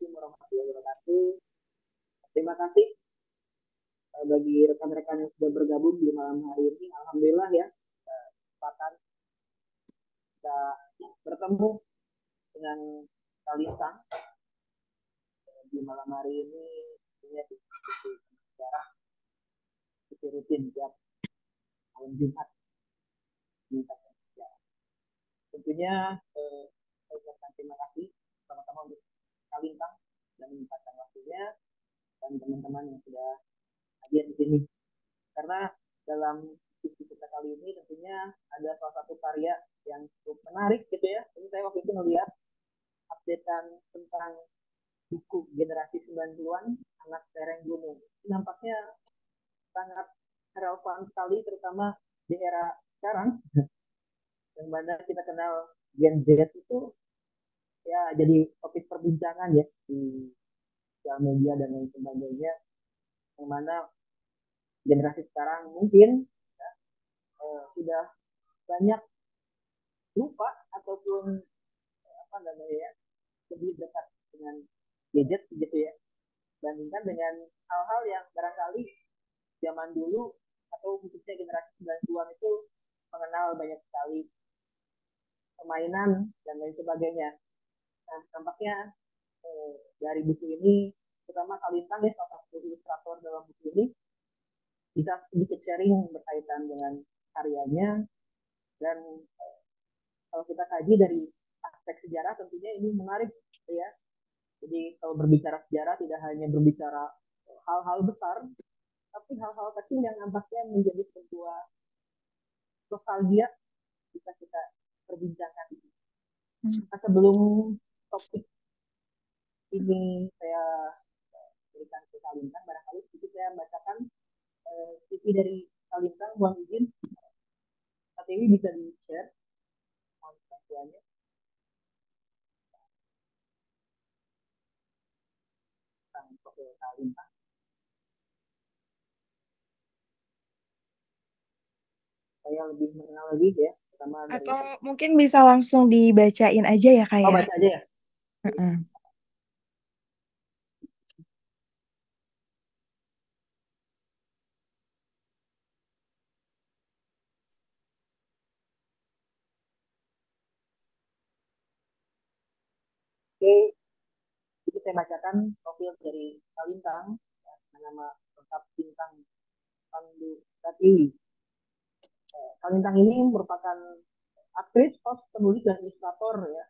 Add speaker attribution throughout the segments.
Speaker 1: Assalamualaikum warahmatullahi wabarakatuh. Terima kasih bagi rekan-rekan yang sudah bergabung di malam hari ini. Alhamdulillah ya, kesempatan kita bertemu dengan kalian di malam hari ini. Ini diskusi sejarah seperti rutin tiap malam Jumat. Tentunya saya ucapkan terima kasih sama-sama untuk Kalintang dan menyempatkan waktunya dan teman-teman yang sudah hadir di sini. Karena dalam diskusi kita kali ini tentunya ada salah satu karya yang cukup menarik gitu ya. Ini saya waktu itu melihat updatean tentang buku generasi 90-an Anak Lereng Gunung. Nampaknya sangat relevan sekali terutama di era sekarang yang mana kita kenal Gen Z itu ya jadi topik perbincangan ya di sosial media dan lain sebagainya, yang mana generasi sekarang mungkin sudah banyak lupa ataupun apa namanya ya, lebih dekat dengan gadget gitu ya, bandingkan dengan hal-hal yang barangkali zaman dulu atau khususnya generasi 90-an itu mengenal banyak sekali permainan dan lain sebagainya. Nah, tampaknya dari buku ini, terutama Kalintang ya, salah satu ilustrator dalam buku ini, bisa sedikit sharing berkaitan dengan karyanya. Dan kalau kita kaji dari aspek sejarah, tentunya ini menarik ya. Jadi kalau berbicara sejarah tidak hanya berbicara hal-hal besar, tapi hal-hal kecil yang nampaknya menjadi sebuah nostalgia bisa kita perbincangkan. Nah, sebelum topik ini saya berikan ke Kalintang, barangkali sedikit saya bacakan CV dari Kalintang. Mohon izin, Kak Dewi bisa di-share bantuannya tentang profil Kalintang. Saya lebih mengenal lagi ya, pertama dari...
Speaker 2: Atau mungkin bisa langsung dibacain aja ya Kak
Speaker 1: Oh,
Speaker 2: ya.
Speaker 1: baca aja ya?
Speaker 2: Heeh.
Speaker 1: Oke, jadi saya bacakan profil dari Kalintang, ya, nama lengkap Bintang Pandu Pratiwi. Kalintang ini merupakan aktris, host, penulis, dan ilustrator ya,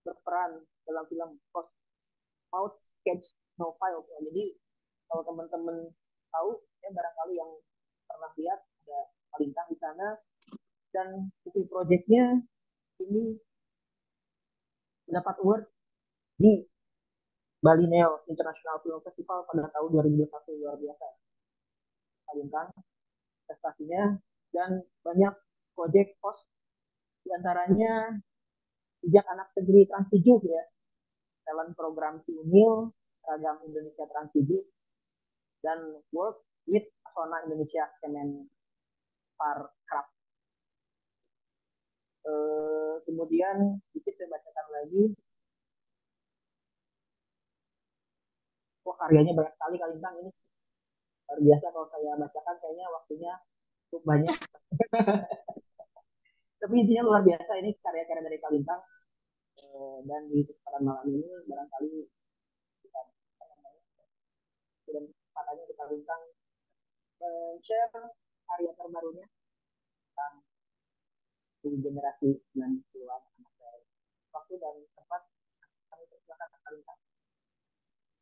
Speaker 1: berperan dalam film Post Out Sketch Profile. Ya. Jadi kalau teman-teman tahu ya, barangkali yang pernah lihat ada Kalintang di sana, dan itu proyeknya ini mendapat award di Bali Neo International Film Festival pada tahun 2021. Luar biasa Kalintang prestasinya, dan banyak proyek post diantaranya sejak anak negeri Trans 7 ya, talent program Siunil, seragam Indonesia Trans 7, dan work with Asona Indonesia Kemenparkraf. Kemudian sedikit saya bacakan lagi. Wah, karyanya banyak sekali Kalintang ini. Luar biasa kalau saya bacakan, kayaknya waktunya cukup banyak. Tapi intinya luar biasa ini karya-karya dari Kalintang. Dan di kesempatan malam ini barangkali kita dan kesempatannya kita Kalintang share karya terbarunya tentang generasi 90-an. Waktu dan tempat kami persilakan Kalintang.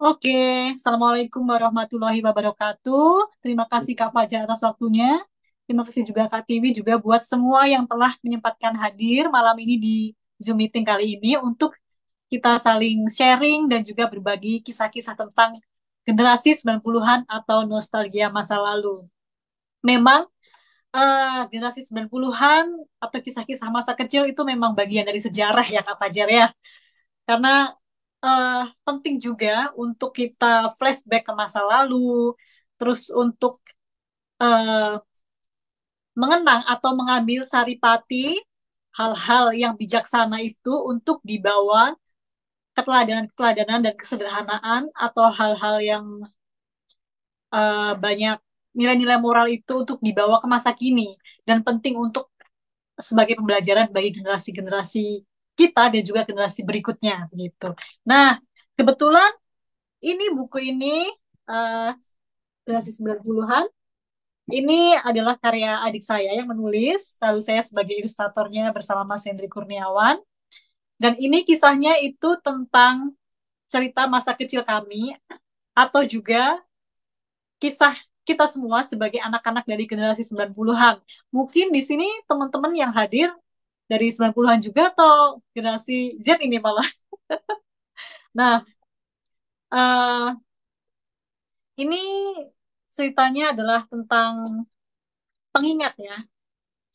Speaker 3: Oke, Assalamualaikum warahmatullahi wabarakatuh. Terima kasih Kak Fajar atas waktunya. Terima kasih juga Kak Tiwi juga buat semua yang telah menyempatkan hadir malam ini di Zoom meeting kali ini untuk kita saling sharing dan juga berbagi kisah-kisah tentang generasi 90-an atau nostalgia masa lalu. Memang generasi 90-an atau kisah-kisah masa kecil itu memang bagian dari sejarah ya Kak Fajar ya. Karena eh, penting juga untuk kita flashback ke masa lalu, terus untuk eh, mengenang atau mengambil saripati hal-hal yang bijaksana itu untuk dibawa keteladanan dan kesederhanaan atau hal-hal yang banyak nilai-nilai moral itu untuk dibawa ke masa kini dan penting untuk sebagai pembelajaran bagi generasi-generasi kita dan juga generasi berikutnya gitu. Nah, kebetulan ini buku ini uh, generasi 90-an ini adalah karya adik saya yang menulis, lalu saya sebagai ilustratornya bersama Mas Hendri Kurniawan. Dan ini kisahnya itu tentang cerita masa kecil kami atau juga kisah kita semua sebagai anak-anak dari generasi 90-an. Mungkin di sini teman-teman yang hadir dari 90-an juga atau generasi Z ini malah. Nah, eh, ini ceritanya adalah tentang pengingat ya,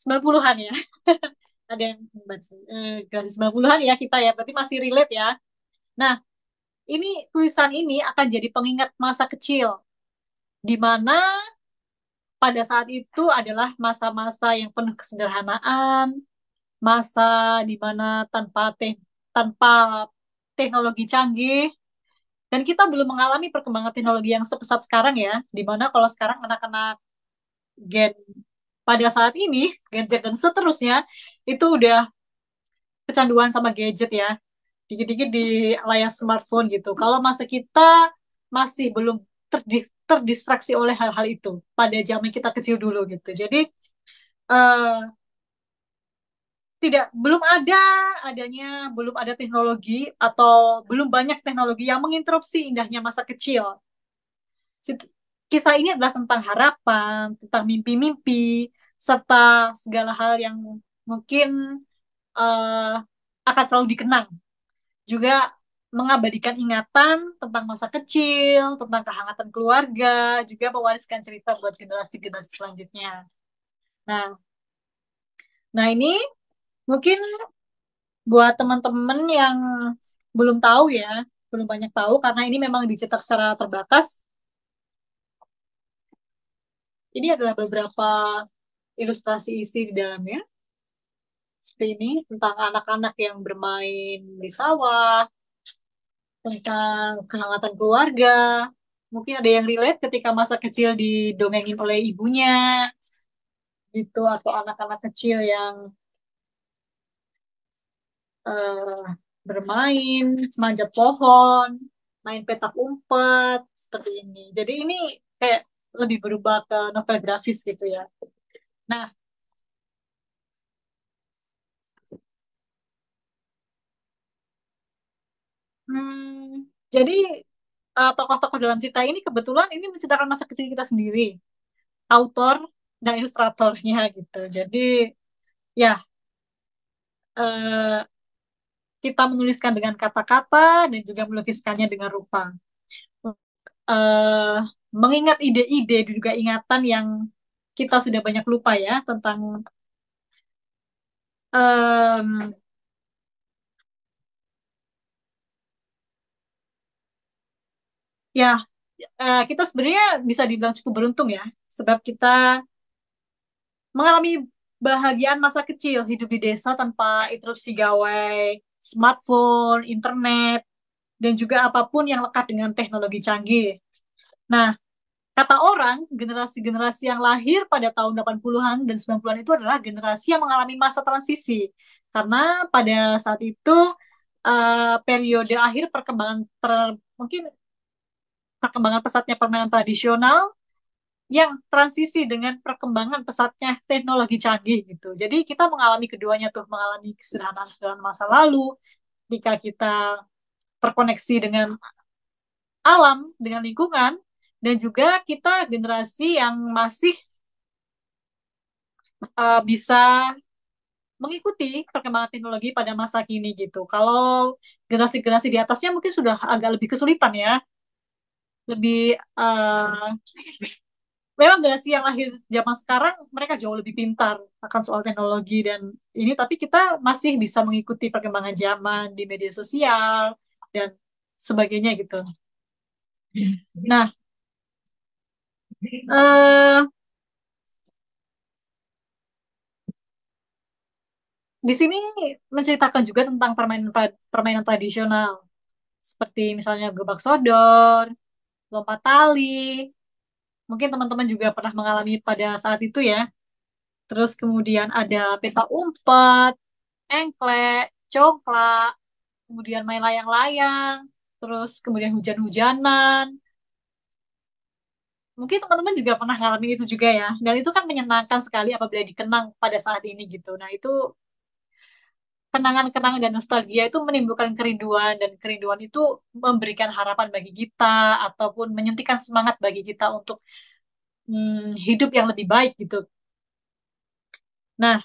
Speaker 3: 90-an ya. Ada yang generasi 90-an ya kita ya, berarti masih relate ya. Nah, ini tulisan ini akan jadi pengingat masa kecil, di mana pada saat itu adalah masa-masa yang penuh kesederhanaan, masa di mana tanpa teknologi canggih, dan kita belum mengalami perkembangan teknologi yang sepesat sekarang ya, di mana kalau sekarang anak-anak gen pada saat ini, Gen Z dan seterusnya, itu udah kecanduan sama gadget ya, dikit-dikit di layar smartphone gitu. Kalau masa kita masih belum terdistraksi oleh hal-hal itu pada zaman kita kecil dulu gitu. Jadi eh, belum ada teknologi atau belum banyak teknologi yang menginterupsi indahnya masa kecil. Kisah ini adalah tentang harapan, tentang mimpi-mimpi, serta segala hal yang mungkin eh, akan selalu dikenang. Juga mengabadikan ingatan tentang masa kecil, tentang kehangatan keluarga, juga mewariskan cerita buat generasi-generasi selanjutnya. Nah, nah ini mungkin buat teman-teman yang belum tahu ya, belum banyak tahu karena ini memang dicetak secara terbatas. Ini adalah beberapa ilustrasi isi di dalamnya. Seperti ini, tentang anak-anak yang bermain di sawah, tentang kehangatan keluarga. Mungkin ada yang relate ketika masa kecil didongengin oleh ibunya, gitu, atau anak-anak kecil yang eh, bermain, manjat pohon, main petak umpet, seperti ini. Jadi ini kayak lebih berubah ke novel grafis gitu ya. Nah, jadi tokoh-tokoh dalam cerita ini kebetulan ini menceritakan masa kecil kita sendiri, autor dan ilustratornya gitu. Jadi ya eh, kita menuliskan dengan kata-kata dan juga melukiskannya dengan rupa. eh Mengingat ide-ide dan juga ingatan yang kita sudah banyak lupa ya tentang em, ya kita sebenarnya bisa dibilang cukup beruntung ya sebab kita mengalami bahagiaan masa kecil hidup di desa tanpa interupsi gawai, smartphone, internet, dan juga apapun yang lekat dengan teknologi canggih. Nah, kata orang, generasi-generasi yang lahir pada tahun 80-an dan 90-an itu adalah generasi yang mengalami masa transisi. Karena pada saat itu periode akhir mungkin perkembangan pesatnya permainan tradisional yang transisi dengan perkembangan pesatnya teknologi canggih gitu. Jadi kita mengalami keduanya tuh, mengalami kesederhanaan masa lalu, ketika kita terkoneksi dengan alam, dengan lingkungan, dan juga kita generasi yang masih bisa mengikuti perkembangan teknologi pada masa kini gitu. Kalau generasi-generasi di atasnya mungkin sudah agak lebih kesulitan ya, lebih memang generasi yang lahir zaman sekarang mereka jauh lebih pintar akan soal teknologi dan ini, tapi kita masih bisa mengikuti perkembangan zaman di media sosial dan sebagainya gitu. Nah, eh, di sini menceritakan juga tentang permainan tradisional. seperti misalnya gebak sodor, lompat tali. Mungkin teman-teman juga pernah mengalami pada saat itu ya. Terus kemudian ada peta umpet, engklek, congklak, kemudian main layang-layang, terus kemudian hujan-hujanan. Mungkin teman-teman juga pernah ngalamin itu juga ya. Dan itu kan menyenangkan sekali apabila dikenang pada saat ini gitu. Nah, itu kenangan-kenangan dan nostalgia itu menimbulkan kerinduan dan kerinduan itu memberikan harapan bagi kita ataupun menyuntikkan semangat bagi kita untuk hidup yang lebih baik gitu. Nah,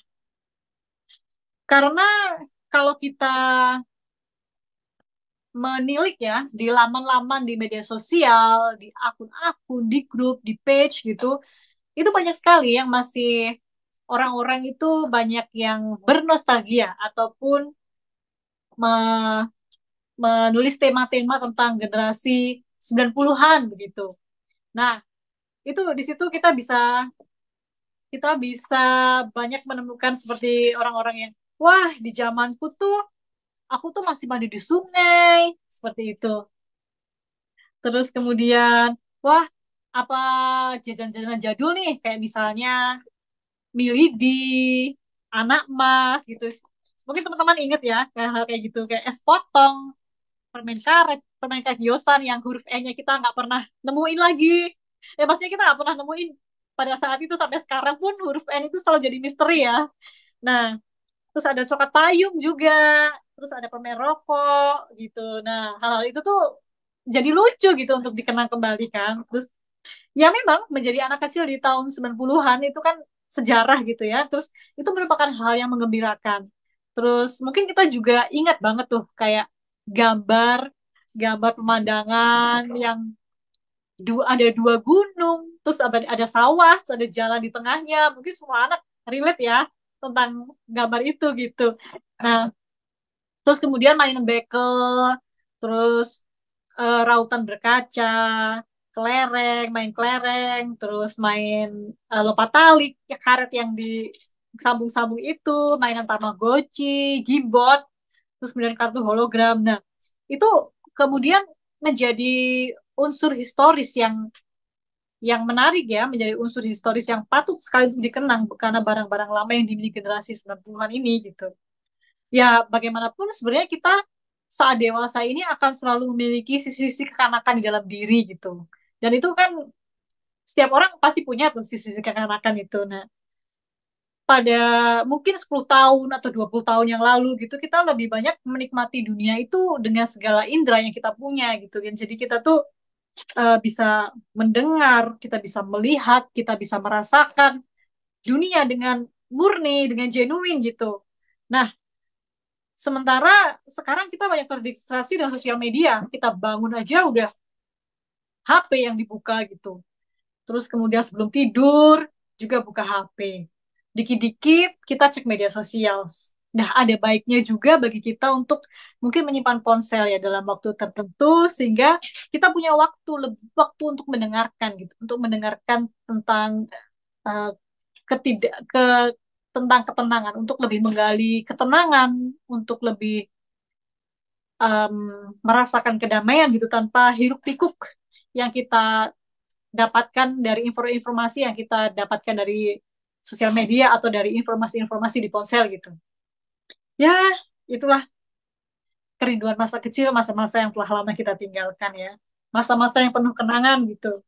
Speaker 3: karena kalau kita menilik ya di laman-laman di media sosial, di akun-akun, di grup, di page gitu, itu banyak sekali yang masih orang-orang itu banyak yang bernostalgia ataupun me- menulis tema-tema tentang generasi 90-an begitu. Nah, itu di situ kita bisa banyak menemukan seperti orang-orang yang wah, di zamanku tuh aku tuh masih mandi di sungai seperti itu. Terus kemudian wah, apa jajan-jajanan jadul nih kayak misalnya Milidi, anak mas gitu. Mungkin teman-teman inget ya hal kayak gitu kayak es potong, permen karet, permen karet yosan yang huruf E-nya kita nggak pernah nemuin lagi. Ya maksudnya kita nggak pernah nemuin pada saat itu sampai sekarang pun huruf N itu selalu jadi misteri ya. Nah, terus ada coklat payung juga, terus ada permen rokok gitu. Nah, hal-hal itu tuh jadi lucu gitu untuk dikenang kembali kan. Terus ya memang menjadi anak kecil di tahun 90-an itu kan sejarah gitu ya. Terus itu merupakan hal yang menggembirakan. Terus mungkin kita juga ingat banget tuh kayak gambar gambar pemandangan yang ada dua gunung, terus ada sawah, terus ada jalan di tengahnya. Mungkin semua anak relate ya tentang gambar itu gitu. Nah, terus kemudian mainan bekel, terus rautan berkaca, kelereng, main kelereng, terus main lompat tali, ya karet yang disambung-sambung itu, mainan Tamagotchi, gimbot, terus kemudian kartu hologram. Nah, itu kemudian menjadi unsur historis yang menarik ya, menjadi unsur historis yang patut sekali untuk dikenang karena barang-barang lama yang dimiliki generasi 90-an ini gitu. Ya, bagaimanapun sebenarnya kita saat dewasa ini akan selalu memiliki sisi-sisi kekanakan di dalam diri gitu. Dan itu kan setiap orang pasti punya tuh sisi-sisi kekanakan itu. Nah, pada mungkin 10 tahun atau 20 tahun yang lalu gitu, kita lebih banyak menikmati dunia itu dengan segala indera yang kita punya gitu. Dan jadi kita tuh bisa mendengar, kita bisa melihat, kita bisa merasakan dunia dengan murni, dengan genuine gitu. Nah, sementara sekarang kita banyak terdistraksi dengan sosial media. Kita bangun aja udah HP yang dibuka gitu. Terus kemudian sebelum tidur juga buka HP. Dikit-dikit kita cek media sosial. Nah, ada baiknya juga bagi kita untuk mungkin menyimpan ponsel ya dalam waktu tertentu sehingga kita punya waktu untuk mendengarkan gitu, untuk mendengarkan tentang uh, ketidak ke tentang ketenangan, untuk lebih menggali ketenangan, untuk lebih um, merasakan kedamaian gitu tanpa hiruk pikuk yang kita dapatkan dari informasi yang kita dapatkan dari sosial media atau dari informasi-informasi di ponsel gitu. Ya, itulah kerinduan masa kecil, masa-masa yang telah lama kita tinggalkan ya. Masa-masa yang penuh kenangan gitu.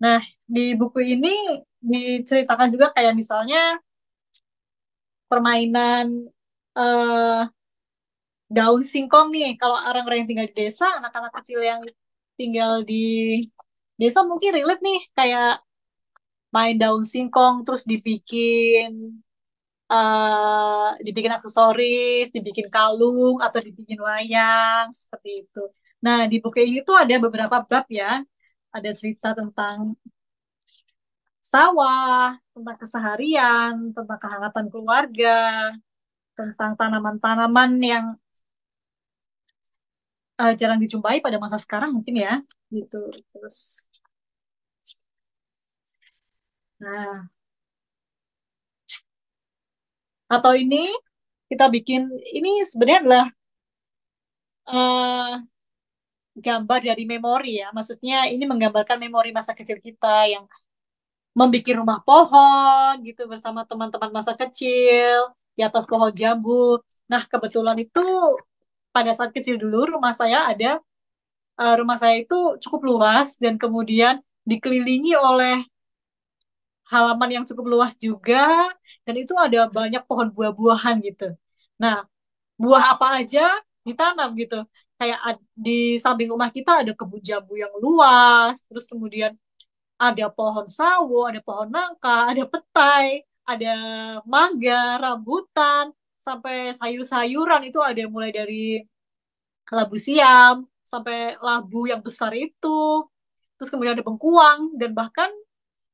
Speaker 3: Nah, di buku ini diceritakan juga kayak misalnya permainan eh, daun singkong nih. Kalau orang-orang yang tinggal di desa, anak-anak kecil yang tinggal di desa mungkin relate nih kayak main daun singkong terus dibikin aksesoris, dibikin kalung atau dibikin wayang seperti itu. Nah, di buku ini tuh ada beberapa bab ya. Ada cerita tentang sawah, tentang keseharian, tentang kehangatan keluarga, tentang tanaman-tanaman yang jarang dijumpai pada masa sekarang mungkin ya, gitu. Terus, nah, atau ini kita bikin ini sebenarnya adalah eh, gambar dari memori ya. Maksudnya ini menggambarkan memori masa kecil kita yang membuat rumah pohon gitu bersama teman-teman masa kecil di atas pohon jambu. Nah, kebetulan itu pada saat kecil dulu rumah saya itu cukup luas dan kemudian dikelilingi oleh halaman yang cukup luas juga dan itu ada banyak pohon buah-buahan gitu. Nah, buah apa aja ditanam gitu. Kayak di samping rumah kita ada kebun jambu yang luas, terus kemudian ada pohon sawo, ada pohon nangka, ada petai, ada mangga, rambutan, sampai sayur-sayuran itu ada mulai dari labu siam sampai labu yang besar itu. Terus kemudian ada bengkuang dan bahkan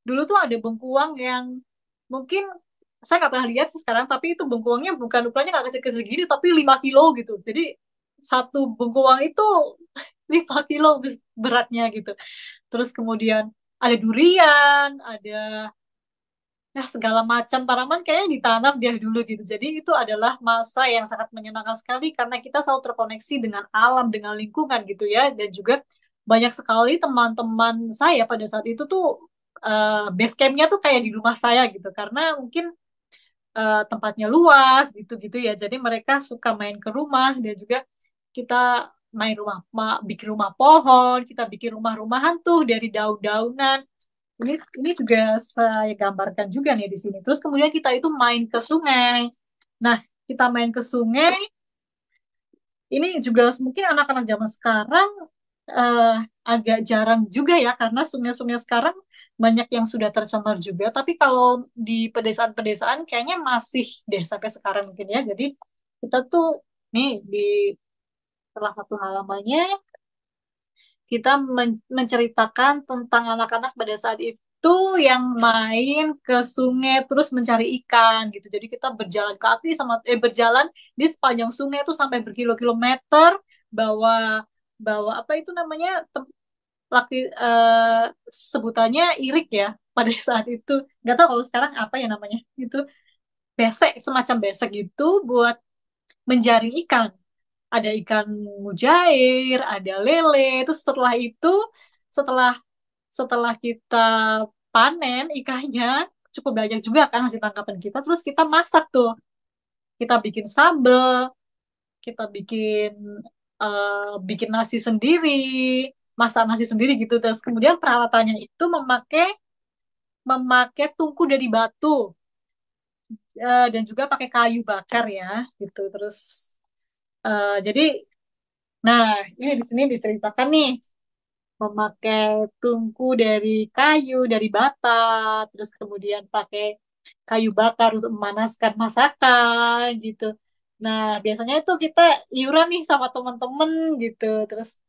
Speaker 3: dulu tuh ada bengkuang yang mungkin saya nggak pernah lihat sih sekarang, tapi itu bengkuangnya bukan ukurannya nggak kecil-kecil gini, tapi 5 kilo gitu. Jadi satu bengkuang itu 5 kilo beratnya gitu. Terus kemudian ada durian, ada ya segala macam tanaman kayaknya ditanam dia dulu gitu. Jadi itu adalah masa yang sangat menyenangkan sekali karena kita selalu terkoneksi dengan alam, dengan lingkungan gitu ya. Dan juga banyak sekali teman-teman saya pada saat itu tuh base campnya tuh kayak di rumah saya gitu. Karena mungkin tempatnya luas gitu-gitu ya. Jadi mereka suka main ke rumah dan juga kita main bikin rumah pohon, kita bikin rumah-rumahan tuh dari daun-daunan. Ini ini juga saya gambarkan juga nih di sini. Terus kemudian kita itu main ke sungai. Nah, kita main ke sungai, ini juga mungkin anak-anak zaman sekarang eh, agak jarang juga ya, karena sungai-sungai sekarang banyak yang sudah tercemar juga. Tapi kalau di pedesaan-pedesaan kayaknya masih deh sampai sekarang mungkin ya. Jadi kita tuh nih di salah satu halamannya kita menceritakan tentang anak-anak pada saat itu yang main ke sungai terus mencari ikan gitu. Jadi kita berjalan kaki berjalan di sepanjang sungai itu sampai berkilo-kilometer bawa bawa apa itu namanya laki sebutannya irik ya pada saat itu. Nggak tahu kalau sekarang apa ya namanya itu, besek, semacam besek gitu buat menjaring ikan. Ada ikan mujair, ada lele. Terus setelah itu, setelah setelah kita panen ikannya, cukup banyak juga kan hasil tangkapan kita. Terus kita masak tuh. Kita bikin sambal, kita bikin nasi sendiri, masak nasi sendiri gitu. Terus kemudian peralatannya itu memakai memakai tungku dari batu dan juga pakai kayu bakar ya gitu. Terus jadi, nah ini di sini diceritakan nih memakai tungku dari kayu, dari bata, terus kemudian pakai kayu bakar untuk memanaskan masakan gitu. Nah, biasanya itu kita iuran nih sama temen-temen gitu. Terus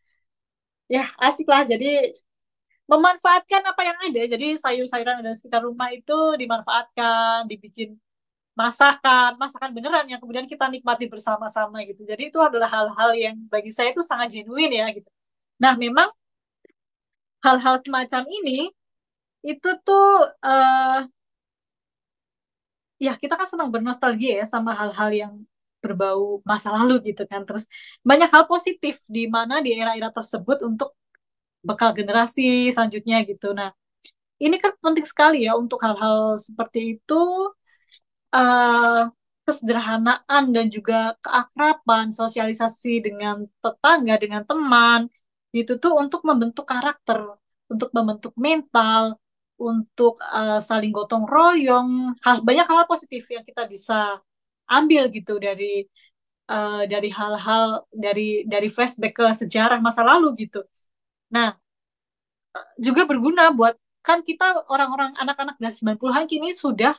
Speaker 3: ya asik lah. Jadi memanfaatkan apa yang ada. Jadi sayur-sayuran yang ada di sekitar rumah itu dimanfaatkan, dibikin masakan beneran yang kemudian kita nikmati bersama-sama gitu. Jadi itu adalah hal-hal yang bagi saya itu sangat genuine ya gitu. Nah, memang hal-hal semacam ini itu tuh ya kita kan senang bernostalgia ya sama hal-hal yang berbau masa lalu gitu kan. Terus banyak hal positif di mana di era-era tersebut untuk bekal generasi selanjutnya gitu. Nah, ini kan penting sekali ya untuk hal-hal seperti itu, eh, kesederhanaan dan juga keakraban, sosialisasi dengan tetangga, dengan teman, itu tuh untuk membentuk karakter, untuk membentuk mental, untuk saling gotong royong, banyak hal positif yang kita bisa ambil gitu dari hal-hal dari flashback ke sejarah masa lalu gitu. Nah, juga berguna buat kan kita orang-orang anak-anak dari 90-an kini sudah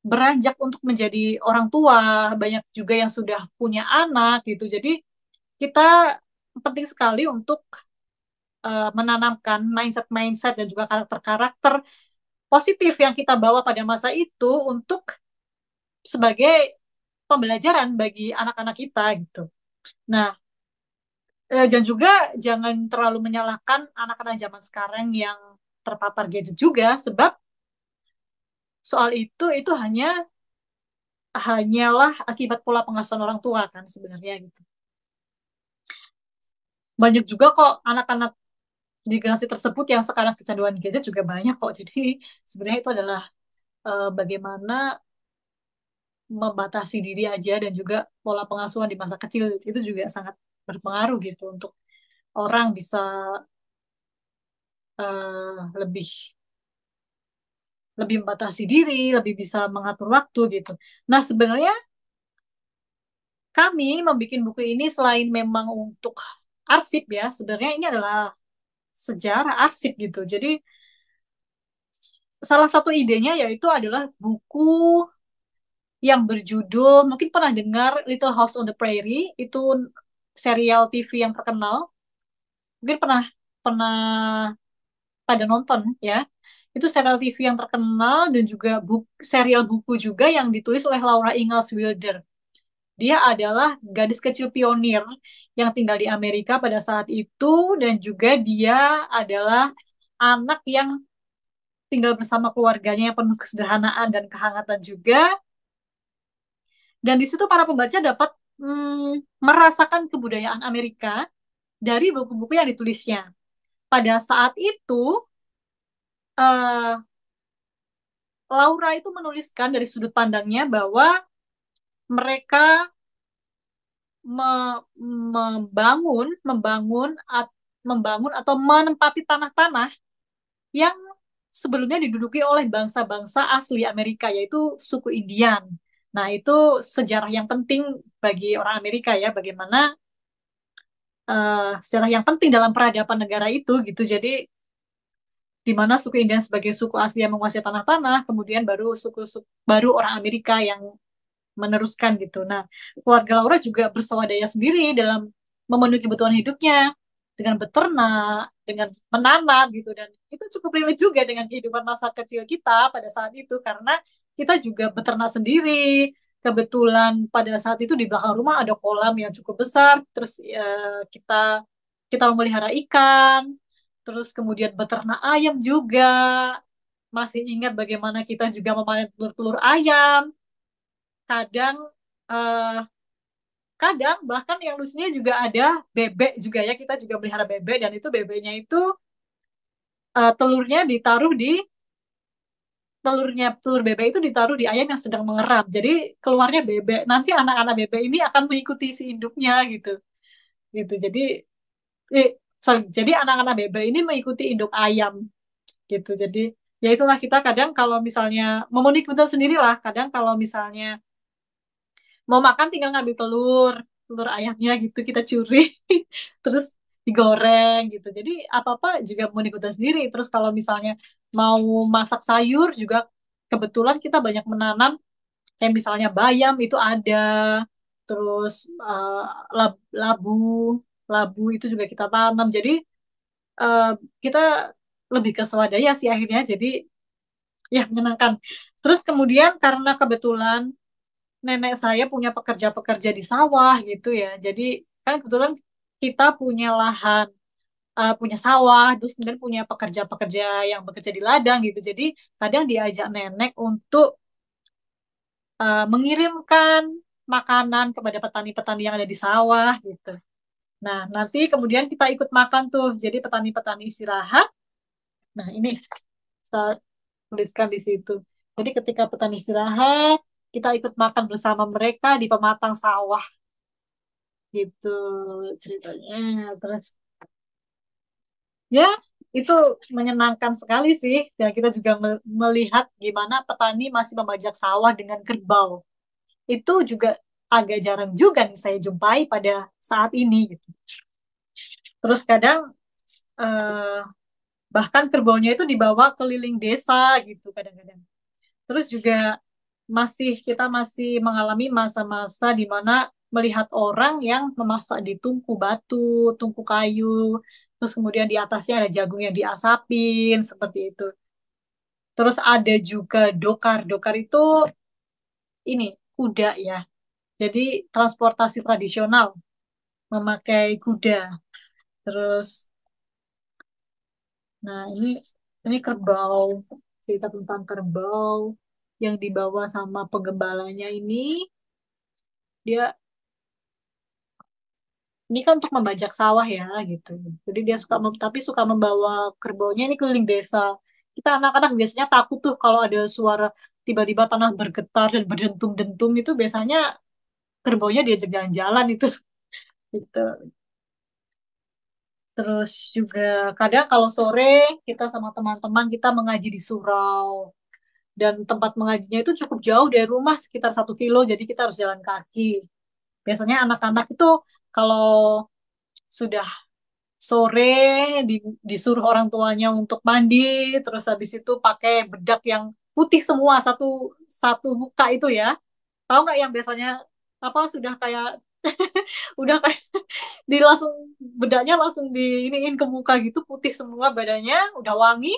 Speaker 3: beranjak untuk menjadi orang tua, banyak juga yang sudah punya anak gitu. Jadi kita penting sekali untuk menanamkan mindset-mindset dan juga karakter-karakter positif yang kita bawa pada masa itu untuk sebagai pembelajaran bagi anak-anak kita gitu. Nah, dan juga jangan terlalu menyalahkan anak-anak zaman sekarang yang terpapar gadget juga, sebab soal itu hanyalah akibat pola pengasuhan orang tua kan sebenarnya gitu. banyak juga kok anak-anak di generasi tersebut yang sekarang kecanduan gadget juga banyak kok. Jadi sebenarnya itu adalah bagaimana membatasi diri aja dan juga pola pengasuhan di masa kecil itu juga sangat berpengaruh gitu untuk orang bisa lebih lebih membatasi diri, lebih bisa mengatur waktu gitu. Nah, sebenarnya kami membuat buku ini selain memang untuk arsip ya, sebenarnya ini adalah sejarah arsip gitu. Jadi salah satu idenya yaitu adalah buku yang berjudul, mungkin pernah dengar Little House on the Prairie, itu serial TV yang terkenal. Mungkin pernah pernah pada nonton ya. Itu serial TV yang terkenal dan juga serial buku juga yang ditulis oleh Laura Ingalls Wilder. Dia adalah gadis kecil pionir yang tinggal di Amerika pada saat itu dan juga dia adalah anak yang tinggal bersama keluarganya yang penuh kesederhanaan dan kehangatan juga. Dan di situ para pembaca dapat merasakan kebudayaan Amerika dari buku-buku yang ditulisnya. Pada saat itu, eh, Laura itu menuliskan dari sudut pandangnya bahwa mereka membangun, membangun atau menempati tanah-tanah yang sebelumnya diduduki oleh bangsa-bangsa asli Amerika, yaitu suku Indian. Nah, itu sejarah yang penting bagi orang Amerika ya, bagaimana sejarah yang penting dalam peradaban negara itu gitu. Jadi di mana suku Indian sebagai suku asli yang menguasai tanah-tanah, kemudian baru orang Amerika yang meneruskan gitu. Nah, keluarga Laura juga bersawadaya sendiri dalam memenuhi kebutuhan hidupnya dengan beternak, dengan menanam gitu dan itu cukup relate juga dengan kehidupan masa kecil kita pada saat itu karena kita juga beternak sendiri. Kebetulan pada saat itu di belakang rumah ada kolam yang cukup besar, terus kita kita memelihara ikan, terus kemudian beternak ayam juga. Masih ingat bagaimana kita juga memanen telur-telur ayam. Kadang eh, kadang bahkan yang lucunya juga ada bebek juga ya kita juga melihara bebek dan itu bebeknya itu telurnya ditaruh di telur bebek itu ditaruh di ayam yang sedang mengeram jadi keluarnya bebek nanti anak-anak bebek ini akan mengikuti si induknya gitu gitu eh, jadi anak-anak bebek ini mengikuti induk ayam gitu jadi ya itulah kita kadang kalau misalnya memenuhi kebutuhan sendiri lah kadang kalau misalnya mau makan tinggal ngambil telur ayamnya gitu kita curi terus digoreng gitu jadi apa apa juga mau ikutan sendiri terus kalau misalnya mau masak sayur juga kebetulan kita banyak menanam kayak misalnya bayam itu ada terus labu labu itu juga kita tanam jadi eh, kita lebih ke swadaya sih akhirnya jadi ya menyenangkan terus kemudian karena kebetulan nenek saya punya pekerja-pekerja di sawah gitu ya. Jadi kan kebetulan kita punya lahan, punya sawah, terus kemudian punya pekerja-pekerja yang bekerja di ladang gitu. Jadi kadang diajak nenek untuk mengirimkan makanan kepada petani-petani yang ada di sawah gitu. Nah, nanti kemudian kita ikut makan tuh. Jadi petani-petani istirahat. Nah, ini saya tuliskan di situ. Jadi ketika petani istirahat, kita ikut makan bersama mereka di pematang sawah gitu ceritanya terus ya itu menyenangkan sekali sih dan kita juga melihat gimana petani masih membajak sawah dengan kerbau itu juga agak jarang juga nih saya jumpai pada saat ini gitu terus kadang eh, bahkan kerbaunya itu dibawa keliling desa gitu kadang-kadang terus juga kita masih mengalami masa-masa di mana melihat orang yang memasak di tungku batu, tungku kayu, terus kemudian di atasnya ada jagung yang diasapin, seperti itu. Terus ada juga dokar. Dokar itu ini kuda ya. Jadi transportasi tradisional memakai kuda. Terus, nah ini kerbau, cerita tentang kerbau yang dibawa sama penggembalanya ini. Dia ini kan untuk membajak sawah ya gitu. Jadi dia tapi suka membawa kerbaunya ini keliling desa. Kita anak-anak biasanya takut tuh kalau ada suara tiba-tiba tanah bergetar dan berdentum-dentum itu biasanya kerbaunya diajak jalan-jalan itu gitu. Terus juga kadang kalau sore kita sama teman-teman kita mengaji di surau dan tempat mengajinya itu cukup jauh dari rumah sekitar 1 kilo jadi kita harus jalan kaki. Biasanya anak-anak itu kalau sudah sore disuruh orang tuanya untuk mandi, terus habis itu pakai bedak yang putih semua satu satu muka itu ya. Tahu nggak yang biasanya apa sudah kayak udah kayak di langsung bedaknya langsung diiniin ke muka gitu putih semua badannya udah wangi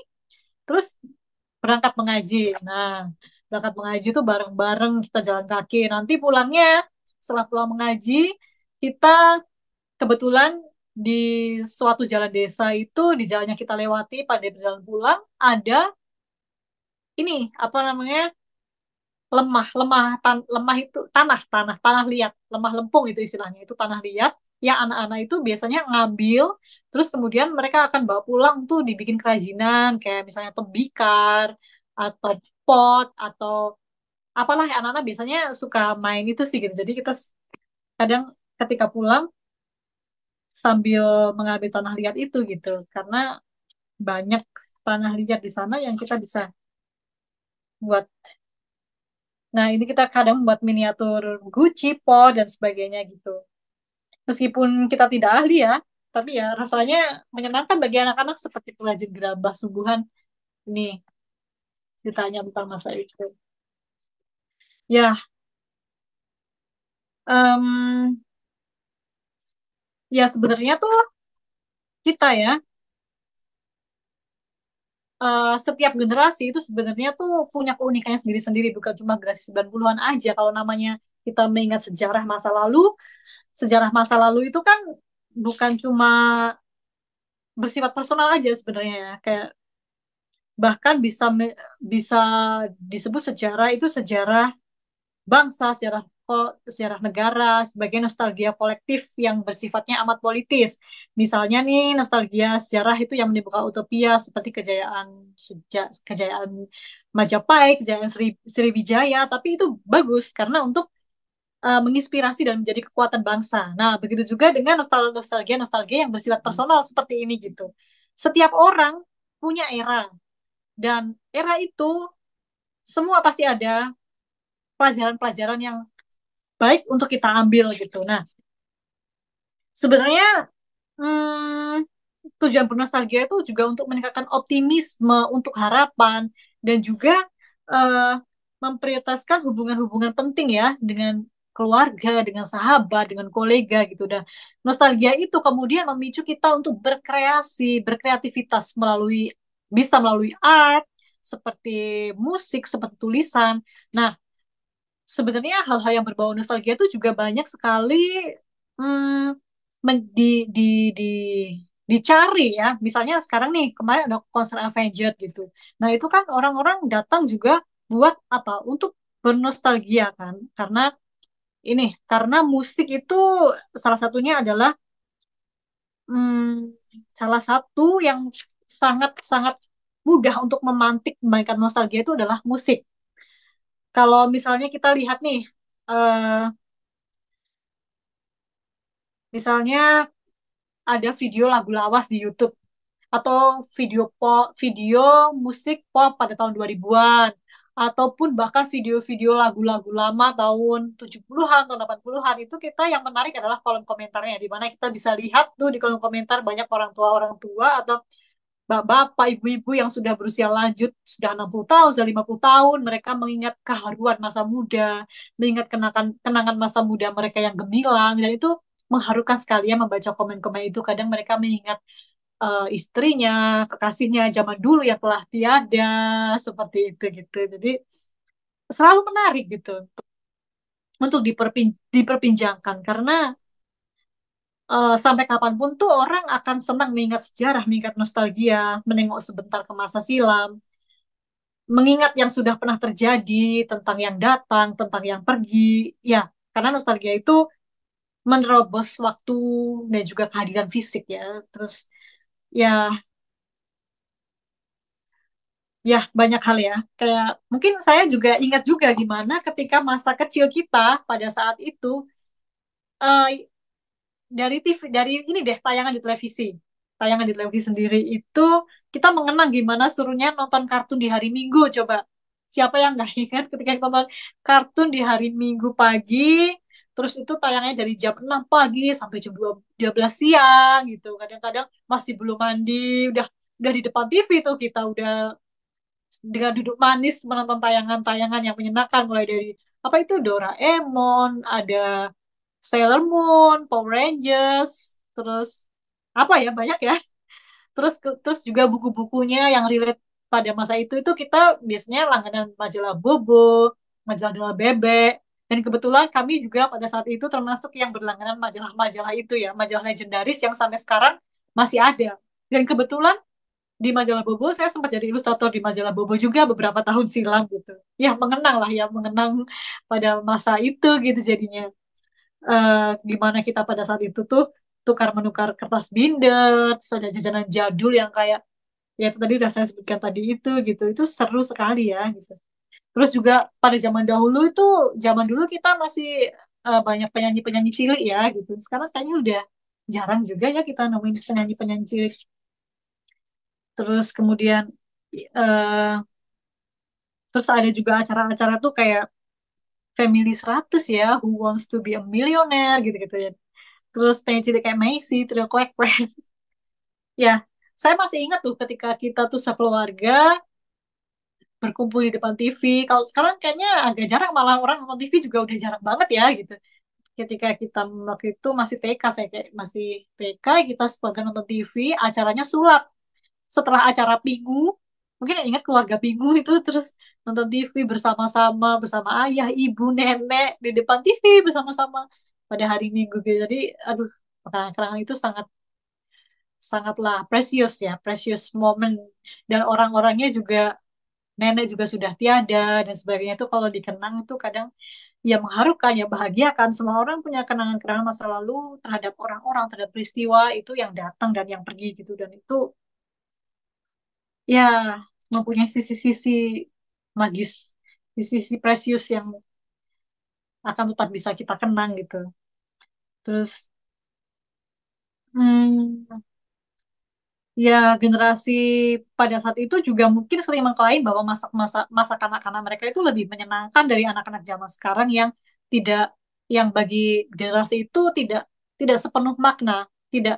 Speaker 3: terus berangkat mengaji. Nah, berangkat mengaji tuh bareng-bareng kita jalan kaki. Nanti pulangnya setelah pulang mengaji kita kebetulan di suatu jalan desa itu di jalannya kita lewati pada jalan pulang ada ini apa namanya lemah itu tanah liat lemah lempung itu istilahnya itu tanah liat yang anak-anak itu biasanya ngambil terus kemudian mereka akan bawa pulang tuh dibikin kerajinan kayak misalnya tembikar atau pot atau apalah anak-anak biasanya suka main itu sih gitu jadi kita kadang ketika pulang sambil mengambil tanah liat itu gitu karena banyak tanah liat di sana yang kita bisa buat. Nah, ini kita kadang buat miniatur Gucci, Po, dan sebagainya gitu. Meskipun kita tidak ahli ya, tapi ya rasanya menyenangkan bagi anak-anak seperti pengrajin gerabah sungguhan. Ini ditanya tentang masa itu. Ya, em, ya sebenarnya tuh kita ya, setiap generasi itu sebenarnya tuh punya keunikannya sendiri-sendiri, bukan cuma generasi 90-an aja. Kalau namanya kita mengingat sejarah masa lalu itu kan bukan cuma bersifat personal aja sebenarnya ya. Kayak bahkan bisa disebut sejarah itu sejarah bangsa, sejarah negara sebagai nostalgia kolektif yang bersifatnya amat politis. Misalnya nih nostalgia sejarah itu yang menimbulkan utopia seperti kejayaan Majapahit, kejayaan Sriwijaya, tapi itu bagus karena untuk menginspirasi dan menjadi kekuatan bangsa. Nah, begitu juga dengan nostalgia yang bersifat personal seperti ini gitu. Setiap orang punya era dan era itu semua pasti ada pelajaran-pelajaran yang baik untuk kita ambil gitu. Nah, sebenarnya hmm, tujuan bernostalgia itu juga untuk meningkatkan optimisme, untuk harapan, dan juga eh, memprioritaskan hubungan-hubungan penting ya dengan keluarga, dengan sahabat, dengan kolega gitu. Dan nostalgia itu kemudian memicu kita untuk berkreativitas bisa melalui art, seperti musik, seperti tulisan. Nah, sebenarnya hal-hal yang berbau nostalgia itu juga banyak sekali hmm, men- di, di, di, dicari ya. Misalnya sekarang nih, kemarin ada konser Avenged gitu. Nah, itu kan orang-orang datang juga buat apa? Untuk bernostalgia kan. Karena musik itu salah satunya adalah hmm, salah satu yang sangat-sangat mudah untuk memainkan nostalgia itu adalah musik. Kalau misalnya kita lihat nih, eh, misalnya ada video lagu lawas di YouTube atau video musik pop pada tahun 2000-an ataupun bahkan video-video lagu-lagu lama tahun 70-an atau 80-an itu kita yang menarik adalah kolom komentarnya di mana kita bisa lihat tuh di kolom komentar banyak orang tua atau bapak, ibu-ibu yang sudah berusia lanjut, sudah 60 tahun, sudah 50 tahun, mereka mengingat keharuan masa muda, mengingat kenangan kenangan masa muda mereka yang gemilang, dan itu mengharukan sekali ya membaca komen-komen itu. Kadang mereka mengingat istrinya, kekasihnya zaman dulu yang telah tiada, seperti itu gitu. Jadi selalu menarik gitu untuk diperbincangkan karena sampai kapanpun tuh orang akan senang mengingat sejarah, mengingat nostalgia, menengok sebentar ke masa silam, mengingat yang sudah pernah terjadi, tentang yang datang, tentang yang pergi. Ya, karena nostalgia itu menerobos waktu dan juga kehadiran fisik ya. Terus ya ya banyak hal ya. Kayak mungkin saya juga ingat juga gimana ketika masa kecil kita pada saat itu eh, dari TV, dari ini deh tayangan di televisi. Tayangan di televisi sendiri itu kita mengenang gimana suruhnya nonton kartun di hari Minggu. Coba siapa yang nggak ingat ketika kita nonton kartun di hari Minggu pagi, terus itu tayangnya dari jam 6 pagi sampai jam 12 siang gitu. Kadang-kadang masih belum mandi, udah di depan TV tuh kita udah dengan duduk manis menonton tayangan-tayangan yang menyenangkan mulai dari apa itu Doraemon, ada Sailor Moon, Power Rangers, terus apa ya banyak ya. Terus juga buku-bukunya yang relate pada masa itu kita biasanya langganan majalah Bobo, majalah Bebek. Dan kebetulan kami juga pada saat itu termasuk yang berlangganan majalah-majalah itu ya, majalah legendaris yang sampai sekarang masih ada. Dan kebetulan di majalah Bobo saya sempat jadi ilustrator di majalah Bobo juga beberapa tahun silam gitu. Ya mengenang lah ya, mengenang pada masa itu gitu jadinya gimana kita pada saat itu tuh tukar menukar kertas binder, terus ada jajanan jadul yang kayak ya itu tadi udah saya sebutkan tadi itu seru sekali ya gitu. Terus juga pada zaman dahulu itu zaman dulu kita masih banyak penyanyi-penyanyi cilik ya gitu. Sekarang kayaknya udah jarang juga ya kita nemuin penyanyi-penyanyi cilik. Terus kemudian eh, terus ada juga acara-acara tuh kayak Family 100 ya, Who Wants to be a Millionaire gitu-gitu ya. Terus penyanyi cilik kayak Macy, Trio Kwek Kwek. Ya, saya masih ingat tuh ketika kita tuh sekeluarga berkumpul di depan TV. Kalau sekarang kayaknya agak jarang, malah orang nonton TV juga udah jarang banget ya gitu. Ketika kita waktu itu masih TK, saya kayak masih TK, kita sekeluarga nonton TV, acaranya sulap. Setelah acara Minggu, mungkin yang ingat keluarga Minggu itu terus nonton TV bersama-sama, bersama ayah, ibu, nenek, di depan TV bersama-sama pada hari Minggu gitu. Jadi, aduh, kenangan-kenangan itu sangat sangatlah precious ya, precious moment. Dan orang-orangnya juga, nenek juga sudah tiada dan sebagainya itu kalau dikenang itu kadang ya mengharukan, ya bahagiakan. Semua orang punya kenangan-kenangan masa lalu terhadap orang-orang, terhadap peristiwa itu yang datang dan yang pergi gitu. Dan itu ya mempunyai sisi-sisi magis, sisi-sisi precious yang akan tetap bisa kita kenang gitu. Terus, hmm, ya generasi pada saat itu juga mungkin sering mengklaim bahwa masa kanak-kanak mereka itu lebih menyenangkan dari anak-anak zaman sekarang yang tidak, yang bagi generasi itu tidak tidak sepenuh makna, tidak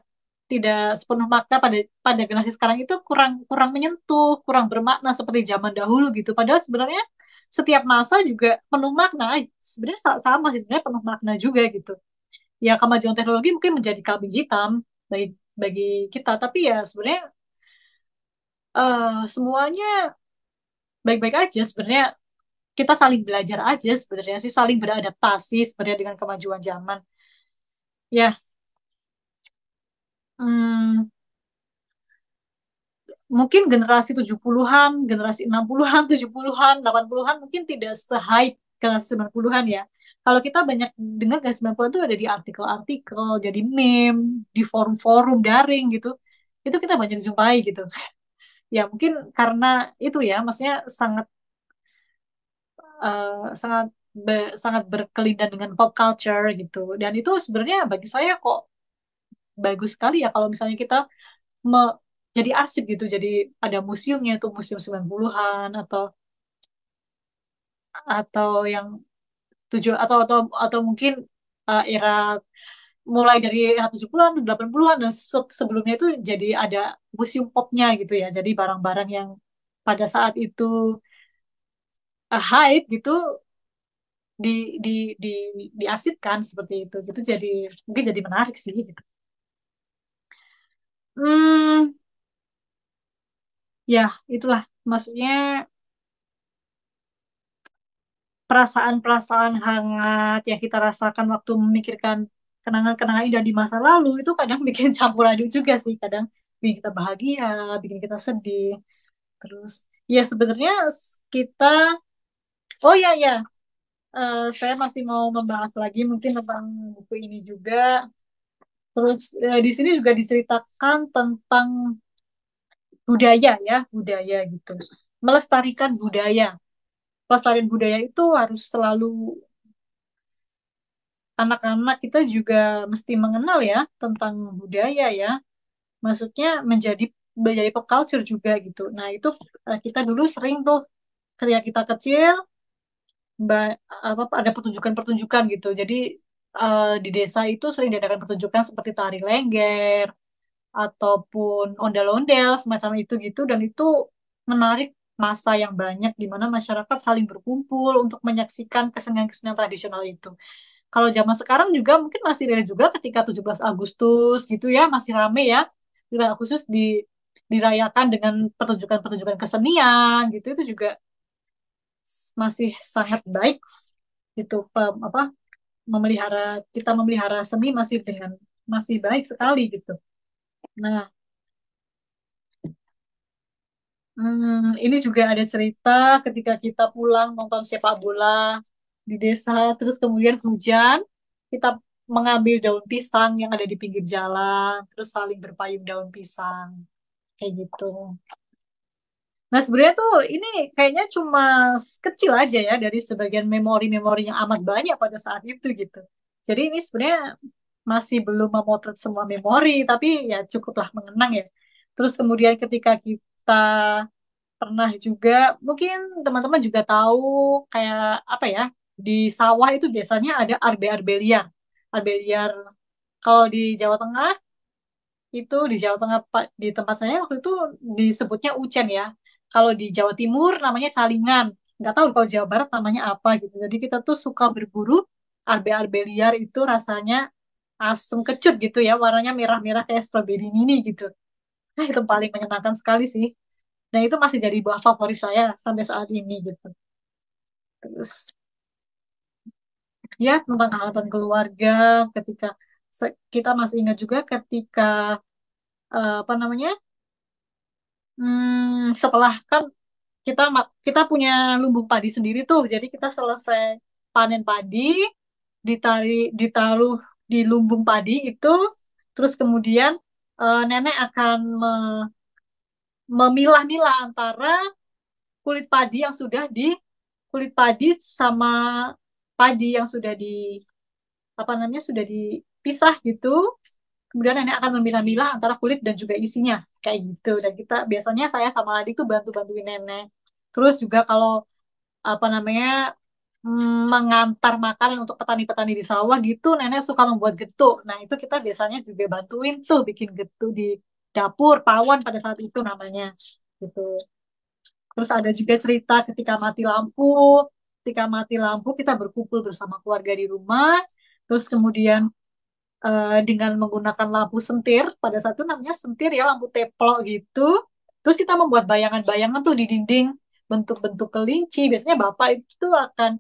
Speaker 3: tidak sepenuh makna pada pada generasi sekarang itu kurang kurang menyentuh, kurang bermakna seperti zaman dahulu gitu. Padahal sebenarnya setiap masa juga penuh makna, sebenarnya sama sih, sebenarnya penuh makna juga gitu. Ya kemajuan teknologi mungkin menjadi kambing hitam bagi bagi kita, tapi ya sebenarnya semuanya baik-baik aja sebenarnya, kita saling belajar aja sebenarnya sih, saling beradaptasi sebenarnya dengan kemajuan zaman ya. hmm, Mungkin generasi 70-an, generasi 60-an, 70-an, 80-an mungkin tidak se-hype generasi 90-an ya. Kalau kita banyak dengar generasi 90-an itu ada di artikel-artikel, jadi meme, di forum-forum daring gitu. Itu kita banyak jumpai gitu. Ya mungkin karena itu ya, maksudnya sangat sangat sangat berkelindan dengan pop culture gitu. Dan itu sebenarnya bagi saya kok bagus sekali ya kalau misalnya kita me- jadi arsip gitu. Jadi ada museumnya itu museum 90-an atau yang tujuh atau mungkin era mulai dari era 70-an, 80-an dan sebelumnya itu jadi ada museum popnya gitu ya. Jadi barang-barang yang pada saat itu hype gitu di di di diarsipkan seperti itu gitu, jadi mungkin jadi menarik sih gitu. Hmm, ya itulah maksudnya perasaan-perasaan hangat yang kita rasakan waktu memikirkan kenangan-kenangan indah di masa lalu itu kadang bikin campur aduk juga sih, kadang bikin kita bahagia, bikin kita sedih. Terus ya sebenarnya kita, oh ya ya, saya masih mau membahas lagi mungkin tentang buku ini juga. Terus di sini juga diceritakan tentang budaya ya, budaya gitu. Melestarikan budaya. Pelestarian budaya itu harus selalu anak-anak kita juga mesti mengenal ya tentang budaya ya. Maksudnya menjadi pop culture juga gitu. Nah, itu kita dulu sering tuh ketika kita kecil ada pertunjukan-pertunjukan gitu. Jadi di desa itu sering diadakan pertunjukan seperti tari lengger ataupun ondel-ondel semacam itu gitu dan itu menarik masa yang banyak di mana masyarakat saling berkumpul untuk menyaksikan kesenian-kesenian tradisional itu. Kalau zaman sekarang juga mungkin masih ada juga ketika 17 Agustus gitu ya, masih rame ya. 17 Agustus dirayakan dengan pertunjukan-pertunjukan kesenian gitu itu juga masih sangat baik gitu apa memelihara kita memelihara seni masih baik sekali gitu. Nah, ini juga ada cerita ketika kita pulang nonton sepak bola di desa, terus kemudian hujan, kita mengambil daun pisang yang ada di pinggir jalan, terus saling berpayung daun pisang, kayak gitu. Nah, sebenarnya tuh ini kayaknya cuma kecil aja ya dari sebagian memori-memori yang amat banyak pada saat itu gitu. Jadi ini sebenarnya masih belum memotret semua memori, tapi ya cukuplah mengenang ya. Terus kemudian ketika kita pernah juga, mungkin teman-teman juga tahu kayak apa ya, di sawah itu biasanya ada arbe-arbe liar. Arbe liar kalau di Jawa Tengah itu di Jawa Tengah di tempat saya waktu itu disebutnya ucen ya. Kalau di Jawa Timur namanya calingan. Nggak tahu kalau Jawa Barat namanya apa gitu. Jadi kita tuh suka berburu arbe-arbe liar itu rasanya asem kecut gitu ya, warnanya merah-merah kayak stroberi mini gitu. Nah, itu paling menyenangkan sekali sih. Dan itu masih jadi buah favorit saya sampai saat ini gitu. Terus ya tentang kehangatan keluarga ketika kita masih ingat juga ketika apa namanya setelah kan kita punya lumbung padi sendiri tuh. Jadi kita selesai panen padi, ditaruh di lumbung padi itu, terus kemudian nenek akan memilah-milah antara kulit padi yang sudah di kulit padi sama padi yang sudah di apa namanya sudah dipisah gitu. Kemudian nenek akan memilah-milah antara kulit dan juga isinya kayak gitu. Dan kita biasanya saya sama adik tuh bantu-bantuin nenek. Terus juga kalau apa namanya mengantar makanan untuk petani-petani di sawah gitu, nenek suka membuat getuk. Nah, itu kita biasanya juga bantuin tuh bikin getuk di dapur, pawon pada saat itu namanya. Gitu. Terus ada juga cerita ketika mati lampu. Ketika mati lampu kita berkumpul bersama keluarga di rumah. Terus kemudian dengan menggunakan lampu sentir, pada saat itu namanya sentir ya, lampu teplok gitu. Terus kita membuat bayangan-bayangan tuh di dinding, bentuk-bentuk kelinci. Biasanya bapak itu akan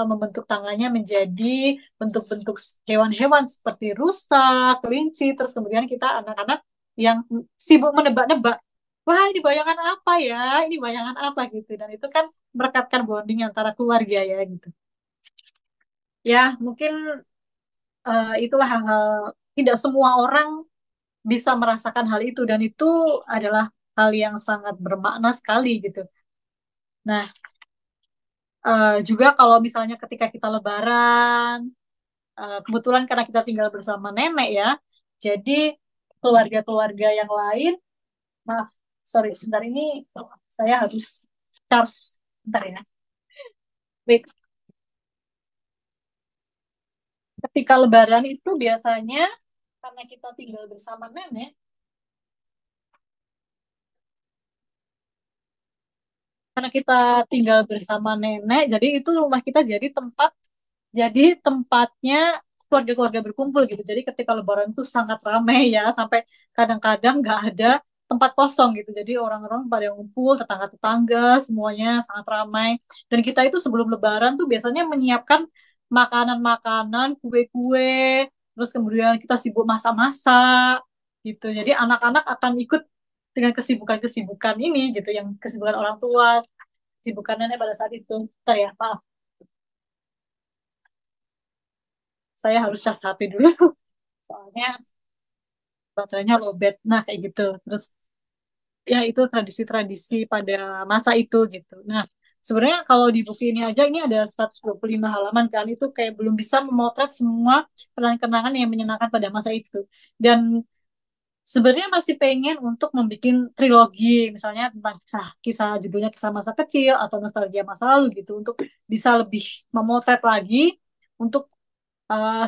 Speaker 3: membentuk tangannya menjadi bentuk-bentuk hewan-hewan seperti rusa, kelinci. Terus kemudian kita anak-anak yang sibuk menebak-nebak. Wah, ini bayangan apa ya? Ini bayangan apa gitu. Dan itu kan merekatkan bonding antara keluarga ya gitu. Ya, mungkin itulah hal-hal tidak semua orang bisa merasakan hal itu dan itu adalah hal yang sangat bermakna sekali gitu. Nah, juga kalau misalnya ketika kita Lebaran, kebetulan karena kita tinggal bersama nenek ya, jadi keluarga-keluarga yang lain, maaf, sorry, sebentar ini saya harus charge, bentar ya. Wait, ketika Lebaran itu biasanya karena kita tinggal bersama nenek, karena kita tinggal bersama nenek, jadi itu rumah kita jadi tempatnya keluarga-keluarga berkumpul gitu. Jadi ketika Lebaran itu sangat ramai ya, sampai kadang-kadang nggak ada tempat kosong gitu. Jadi orang-orang pada ngumpul, tetangga-tetangga, semuanya sangat ramai. Dan kita itu sebelum Lebaran tuh biasanya menyiapkan makanan-makanan, kue-kue, terus kemudian kita sibuk masak-masak gitu. Jadi anak-anak akan ikut dengan kesibukan-kesibukan ini gitu, yang kesibukan orang tua, kesibukan nenek pada saat itu. Bentar ya, maaf. saya harus cas HP dulu. Soalnya baterainya lowbat. Nah, kayak gitu. Terus ya itu tradisi-tradisi pada masa itu gitu. Nah, sebenarnya kalau di buku ini aja ini ada 125 halaman kan itu kayak belum bisa memotret semua kenangan-kenangan yang menyenangkan pada masa itu. Dan sebenarnya masih pengen untuk membuat trilogi misalnya tentang kisah judulnya kisah masa kecil atau nostalgia masa lalu gitu untuk bisa lebih memotret lagi untuk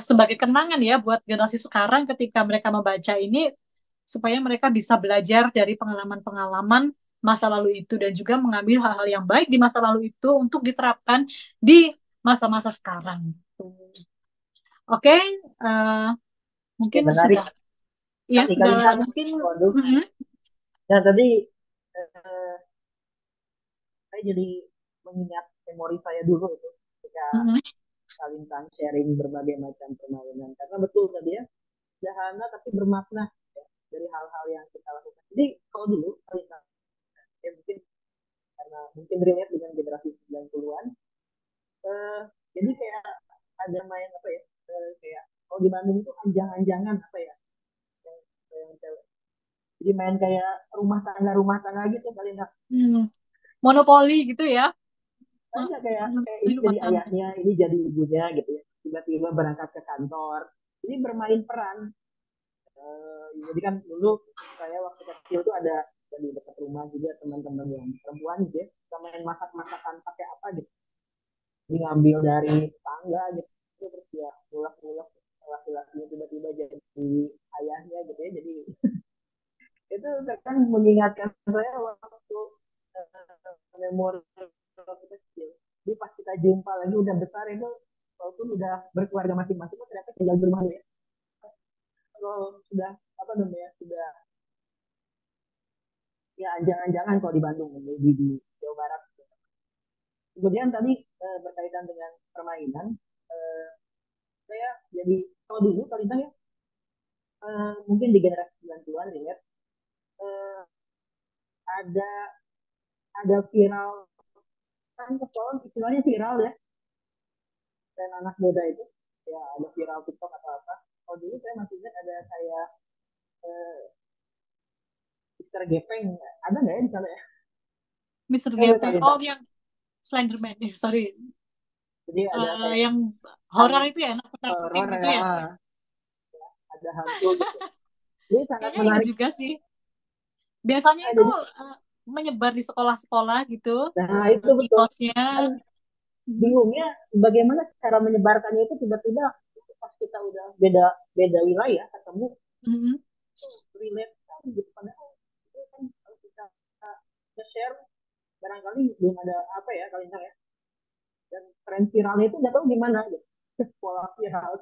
Speaker 3: sebagai kenangan ya buat generasi sekarang ketika mereka membaca ini supaya mereka bisa belajar dari pengalaman-pengalaman masa lalu itu dan juga mengambil hal-hal yang baik di masa lalu itu untuk diterapkan di masa-masa sekarang. Gitu. Oke, eh,
Speaker 1: Ya,
Speaker 3: mungkin
Speaker 1: menarik
Speaker 3: sudah ya
Speaker 1: nih
Speaker 3: sudah
Speaker 1: Kalintang.
Speaker 3: mungkin.
Speaker 1: Waduh.
Speaker 3: Mhm,
Speaker 1: Nah, tadi eh, saya jadi mengingat memori saya dulu itu ketika
Speaker 3: mhm,
Speaker 1: Kalintang sharing berbagai macam permainan. Karena betul tadi ya, sederhana tapi bermakna ya, dari hal-hal yang kita lakukan. Jadi kalau dulu Kalintang, ya mungkin karena mungkin relate dengan generasi 90-an, eh, jadi kayak ada main apa ya, kayak kalau di Bandung itu anjang-anjangan apa ya, yang, yang cewek. Jadi main kayak rumah tangga gitu Kalintang.
Speaker 3: hmm. Monopoli gitu ya. Hah?
Speaker 1: Ada kayak
Speaker 3: Monopoli
Speaker 1: ini
Speaker 3: rumah
Speaker 1: jadi
Speaker 3: tangga.
Speaker 1: ayahnya, ini jadi ibunya gitu ya. Tiba-tiba berangkat ke kantor. Jadi bermain peran. Jadi kan dulu saya waktu kecil tuh ada di dekat rumah juga teman-teman yang perempuan gitu ya. Kita main masak-masakan pakai apa gitu. Jadi ngambil dari tangga gitu. Terus ya mulak-mulak laki-lakinya tiba-tiba jadi ayahnya gitu ya. Jadi itu kan mengingatkan saya waktu memori waktu kecil. Jadi pas kita jumpa lagi udah besar itu, walaupun udah berkeluarga masing-masing, ternyata tinggal di rumah ya. Kalau sudah apa namanya sudah ya anjangan-anjangan kalau di Bandung di Jawa Barat. Kemudian tadi berkaitan dengan permainan, eh, saya jadi kalau dulu kalau ya mungkin di generasi 90-an ya ada viral kan sekolah istilahnya viral ya dan anak muda itu ya ada viral TikTok atau apa. Kalau dulu saya masih ingat ada kayak eh, Mister Gepeng, ada nggak ya di sana ya?
Speaker 3: Mr.
Speaker 1: Ada
Speaker 3: Gepeng.
Speaker 1: kali
Speaker 3: Oh,
Speaker 1: tak.
Speaker 3: yang Slenderman. Sorry.
Speaker 1: Jadi ada kayak
Speaker 3: Yang
Speaker 1: kan
Speaker 3: horor itu ya, nakut-nakutin
Speaker 1: horor
Speaker 3: gitu
Speaker 1: ya,
Speaker 3: ya.
Speaker 1: ada hantu gitu. Jadi sangat
Speaker 3: Kayaknya inget
Speaker 1: menarik.
Speaker 3: juga sih. Biasanya
Speaker 1: Nah,
Speaker 3: itu
Speaker 1: jadi
Speaker 3: menyebar di sekolah-sekolah gitu,
Speaker 1: nah itu betul.
Speaker 3: mitosnya.
Speaker 1: Kan
Speaker 3: Mhm,
Speaker 1: bingungnya bagaimana cara menyebarkannya itu tiba-tiba pas kita udah beda beda wilayah ketemu
Speaker 3: mhm.
Speaker 1: relate kan gitu padahal itu kan kalau kita share barangkali belum ada apa ya kali ya dan tren viralnya itu nggak tahu gimana gitu pola viral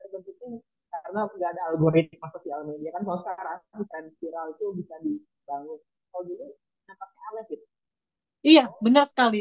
Speaker 1: terbentuknya karena nggak ada algoritma sosial media kan kalau sekarang tren viral itu bisa dibangun kalau dulu nampaknya aneh gitu.
Speaker 3: Iya, benar sekali.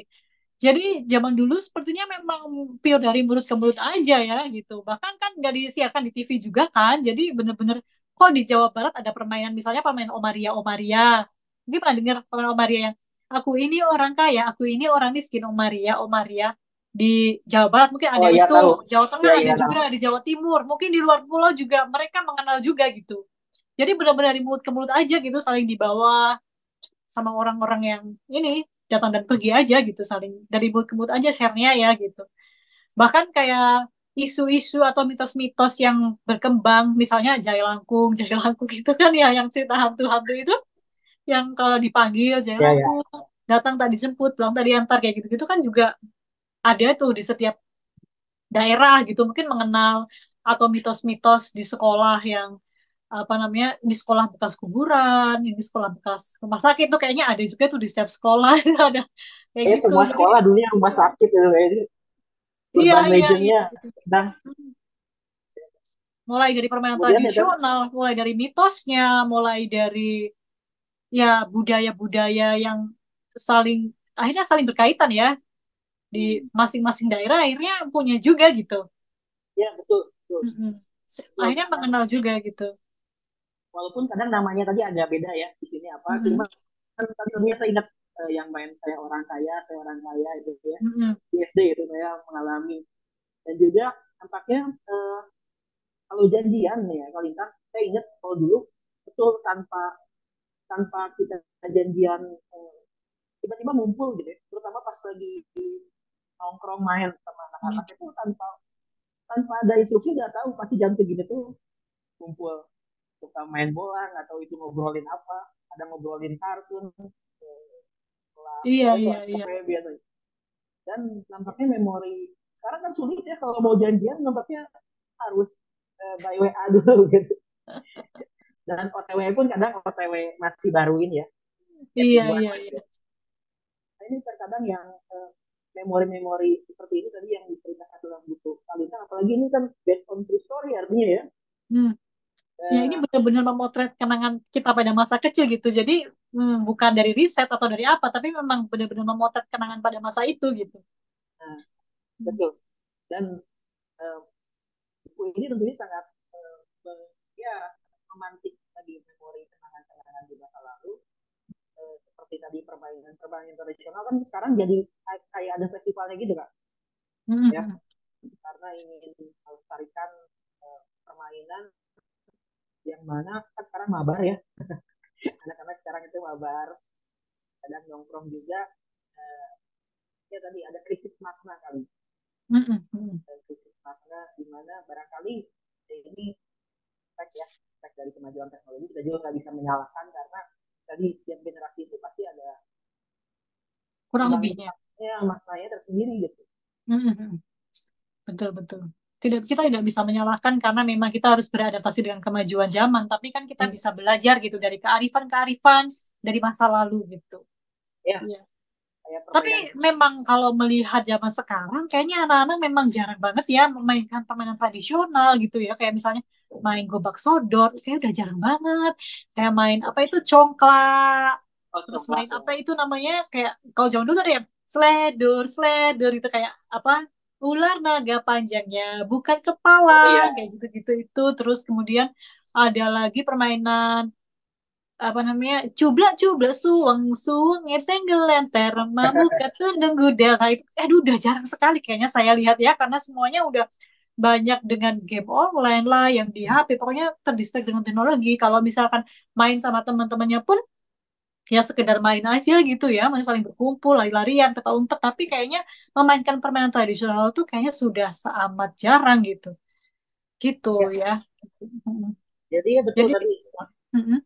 Speaker 3: Jadi zaman dulu sepertinya memang pure dari mulut ke mulut aja ya gitu. Bahkan kan nggak disiarkan di TV juga kan. Jadi bener-bener kok di Jawa Barat ada permainan misalnya permainan Omaria Omaria. Mungkin pernah dengar permainan Omaria yang aku ini orang kaya, aku ini orang miskin Omaria Omaria di Jawa Barat mungkin ada
Speaker 1: Oh iya
Speaker 3: itu,
Speaker 1: tahu,
Speaker 3: Jawa Tengah
Speaker 1: iya
Speaker 3: ada
Speaker 1: iya tahu.
Speaker 3: juga, di Jawa Timur, mungkin di luar pulau juga mereka mengenal juga gitu. Jadi benar-benar dari mulut ke mulut aja gitu saling dibawa sama orang-orang yang ini datang dan pergi aja gitu saling dari mulut ke mulut aja share-nya ya gitu. Bahkan kayak isu-isu atau mitos-mitos yang berkembang misalnya Jai Langkung itu kan ya yang cerita hantu-hantu itu yang kalau dipanggil Jai
Speaker 1: Ya ya.
Speaker 3: Langkung datang tak dijemput pulang tak diantar kayak gitu-gitu kan juga ada tuh di setiap daerah gitu mungkin mengenal atau mitos-mitos di sekolah yang apa namanya di sekolah bekas kuburan, di sekolah bekas rumah sakit tuh kayaknya ada juga tuh di setiap sekolah ada kayak
Speaker 1: Kayak
Speaker 3: gitu.
Speaker 1: semua
Speaker 3: Jadi
Speaker 1: sekolah dulunya rumah sakit itu kayaknya
Speaker 3: iya
Speaker 1: urban
Speaker 3: iya iya
Speaker 1: legendnya.
Speaker 3: gitu.
Speaker 1: Nah
Speaker 3: Hmm. Mulai dari permainan
Speaker 1: kemudian ya tadi
Speaker 3: tradisional, mulai dari mitosnya, mulai dari ya budaya-budaya yang saling akhirnya saling berkaitan ya di masing-masing daerah akhirnya punya juga gitu.
Speaker 1: ya betul betul,
Speaker 3: Mm-mm.
Speaker 1: betul.
Speaker 3: Akhirnya
Speaker 1: Karena
Speaker 3: mengenal juga gitu.
Speaker 1: walaupun kadang namanya tadi agak beda ya di sini apa cuma
Speaker 3: Mm-mm.
Speaker 1: kan tadi tadinya saya ingat yang main saya orang kaya itu ya
Speaker 3: Mm-mm.
Speaker 1: di SD itu saya mengalami dan juga nampaknya kalau janjian nih ya, kalau Intan, saya ingat kalau dulu betul tanpa tanpa kita janjian tiba-tiba ngumpul gitu ya, terutama pas lagi nongkrong main sama
Speaker 3: Iya.
Speaker 1: anak-anak itu tanpa tanpa ada instruksi nggak tahu pasti jam segini tuh kumpul, suka main bola nggak tahu itu ngobrolin apa, ada ngobrolin kartun, kelas
Speaker 3: Iya,
Speaker 1: pokoknya
Speaker 3: iya,
Speaker 1: kelas
Speaker 3: iya.
Speaker 1: pokoknya biasa. Dan nampaknya memori sekarang kan sulit ya kalau mau janjian, nampaknya harus by WA dulu gitu, dan OTW pun kadang OTW masih baruin ya, chat
Speaker 3: Iya,
Speaker 1: duluan
Speaker 3: iya,
Speaker 1: gitu.
Speaker 3: iya.
Speaker 1: Nah, ini terkadang yang memori-memori seperti ini tadi yang diceritakan dalam buku Kalita, apalagi ini kan based on true story artinya ya.
Speaker 3: Hmm. Ya, ini
Speaker 1: Eh,
Speaker 3: benar-benar memotret kenangan kita pada masa kecil gitu. Jadi, bukan dari riset atau dari apa, tapi memang benar-benar memotret kenangan pada masa itu gitu.
Speaker 1: nah,
Speaker 3: Hmm.
Speaker 1: betul. Dan eh, buku ini tentunya sangat ya memantik tadi memori kenangan-kenangan di masa lalu. Seperti tadi permainan tradisional kan sekarang jadi kayak ada festivalnya gitu kak,
Speaker 3: Hmm,
Speaker 1: ya,
Speaker 3: hmm.
Speaker 1: karena ingin melestarikan permainan yang mana kan sekarang mabar ya, anak-anak sekarang itu mabar, kadang nongkrong juga, eh, ya tadi ada krisis makna kali,
Speaker 3: Hmm, hmm, hmm.
Speaker 1: krisis makna di mana barangkali ini efek ya, efek dari kemajuan teknologi, kita juga nggak bisa menyalahkan karena tadi setiap generasi itu pasti ada
Speaker 3: Kurang
Speaker 1: ruang
Speaker 3: lebihnya.
Speaker 1: tempatnya maknanya tersendiri gitu.
Speaker 3: Hmm, hmm, hmm. Betul, betul. Tidak, kita tidak bisa menyalahkan karena memang kita harus beradaptasi dengan kemajuan zaman. Tapi kan kita
Speaker 1: Hmm,
Speaker 3: bisa belajar gitu dari kearifan-kearifan dari masa lalu gitu.
Speaker 1: ya
Speaker 3: Iya.
Speaker 1: kayak
Speaker 3: Tapi
Speaker 1: permainan.
Speaker 3: memang kalau melihat zaman sekarang, kayaknya anak-anak memang jarang banget ya memainkan permainan tradisional gitu ya. Kayak misalnya main gobak sodor, kayak udah jarang banget. Kayak main apa itu congklak,
Speaker 1: Oh,
Speaker 3: terus
Speaker 1: coklat
Speaker 3: main
Speaker 1: ya.
Speaker 3: apa itu namanya kayak kalau zaman dulu ada ya sledor, sledor itu kayak apa ular naga panjangnya bukan kepala
Speaker 1: Oh iya.
Speaker 3: kayak gitu-gitu itu. Terus kemudian ada lagi permainan apa namanya cublak cublak suweng suweng eteng gelenter mabuk ketendeng gudel nah itu aduh udah jarang sekali kayaknya saya lihat ya karena semuanya udah banyak dengan game online lah yang di HP pokoknya terdistract dengan teknologi kalau misalkan main sama teman-temannya pun ya sekedar main aja gitu ya masih saling berkumpul lari-larian peta umpet tapi kayaknya memainkan permainan tradisional tuh kayaknya sudah amat jarang gitu gitu
Speaker 1: Ya,
Speaker 3: ya. Mm-mm.
Speaker 1: jadi ya betul
Speaker 3: Jadi
Speaker 1: tadi
Speaker 3: mm-mm,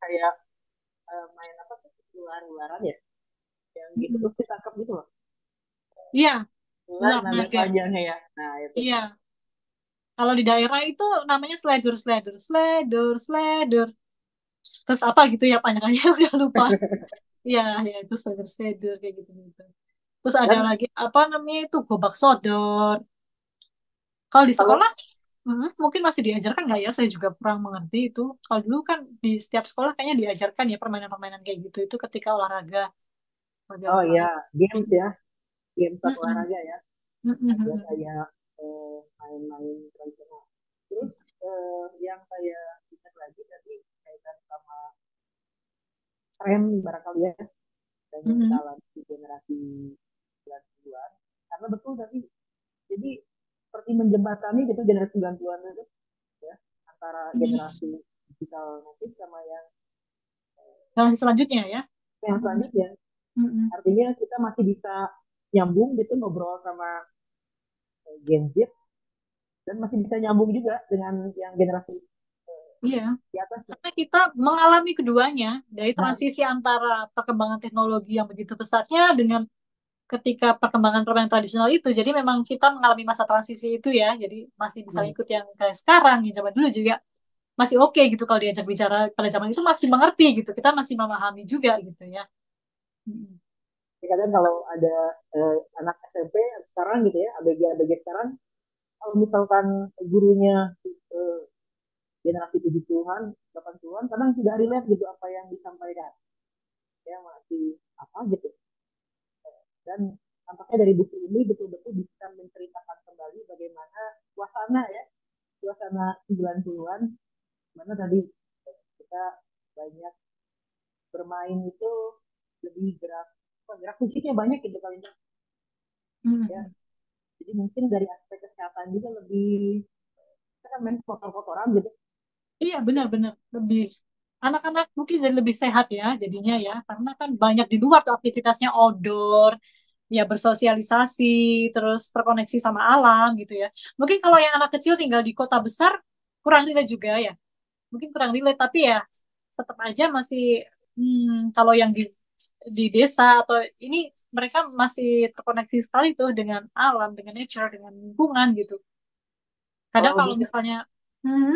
Speaker 1: kayak main apa tuh ular-ularan ya, yang gitu
Speaker 3: mm-mm.
Speaker 1: terus ditangkap gitu loh,
Speaker 3: Iya,
Speaker 1: ular
Speaker 3: ular
Speaker 1: naga
Speaker 3: naga.
Speaker 1: panjangnya ya, nah itu.
Speaker 3: Iya, kalau di daerah itu namanya sledor, sledor, sledor, sledor. Terus apa gitu ya panjangannya udah lupa. Iya, ya itu sledor, sledor kayak gitu gitu. Terus ada
Speaker 1: Dan
Speaker 3: lagi apa namanya itu gobak sodor. Kalau di
Speaker 1: kalau
Speaker 3: sekolah mungkin masih diajarkan nggak ya? Saya juga kurang mengerti itu. Kalau dulu kan di setiap sekolah kayaknya diajarkan ya permainan-permainan kayak gitu itu ketika olahraga, olahraga
Speaker 1: oh ya
Speaker 3: offline.
Speaker 1: games ya, games satu
Speaker 3: Mm-mm.
Speaker 1: olahraga ya, ada
Speaker 3: Mm-mm.
Speaker 1: kayak main-main tradisional. Terus yang saya ingat lagi tadi kaitan sama tren barangkali ya, dan yang kita
Speaker 3: Mm-mm.
Speaker 1: alami di generasi 90-an, karena betul tadi jadi seperti menjembatani gitu generasi 90-an itu ya, antara generasi digital native sama
Speaker 3: Yang selanjutnya ya.
Speaker 1: yang
Speaker 3: Mm-mm.
Speaker 1: selanjutnya.
Speaker 3: Mm-mm.
Speaker 1: Artinya kita masih bisa nyambung gitu ngobrol sama Gen Z, dan masih bisa nyambung juga dengan yang generasi
Speaker 3: Iya.
Speaker 1: di atasnya.
Speaker 3: Karena kita mengalami keduanya dari
Speaker 1: Nah,
Speaker 3: transisi antara perkembangan teknologi yang begitu pesatnya dengan ketika perkembangan permainan tradisional itu. Jadi memang kita mengalami masa transisi itu ya. Jadi masih bisa
Speaker 1: hmm.
Speaker 3: ikut yang kayak sekarang, yang zaman dulu juga masih oke gitu kalau diajak bicara pada zaman itu masih mengerti gitu. Kita masih memahami juga gitu ya. Mm.
Speaker 1: Kadang kalau ada anak SMP sekarang gitu ya, ABG sekarang, kalau misalkan gurunya eh, generasi 70-an, 80-an, kadang tidak relate gitu apa yang disampaikan. Ya masih apa gitu. Dan tampaknya dari buku ini betul-betul bisa menceritakan kembali bagaimana suasana ya, suasana 90-an, mana tadi kita banyak bermain itu lebih gerak, gerak fisiknya banyak gitu kali ya.
Speaker 3: Mm.
Speaker 1: Jadi mungkin dari aspek kesehatan juga lebih, kita kan main kotor-kotoran gitu.
Speaker 3: Iya, benar-benar lebih anak-anak mungkin jadi lebih sehat ya jadinya ya, karena kan banyak di luar tuh aktivitasnya outdoor, ya bersosialisasi, terus terkoneksi sama alam gitu ya. Mungkin kalau yang anak kecil tinggal di kota besar kurang relate juga ya, mungkin kurang relate tapi ya tetap aja masih kalau yang di desa atau ini mereka masih terkoneksi sekali tuh dengan alam, dengan nature, dengan lingkungan gitu. Kadang
Speaker 1: Kalau
Speaker 3: kalau
Speaker 1: bisa,
Speaker 3: misalnya hmm,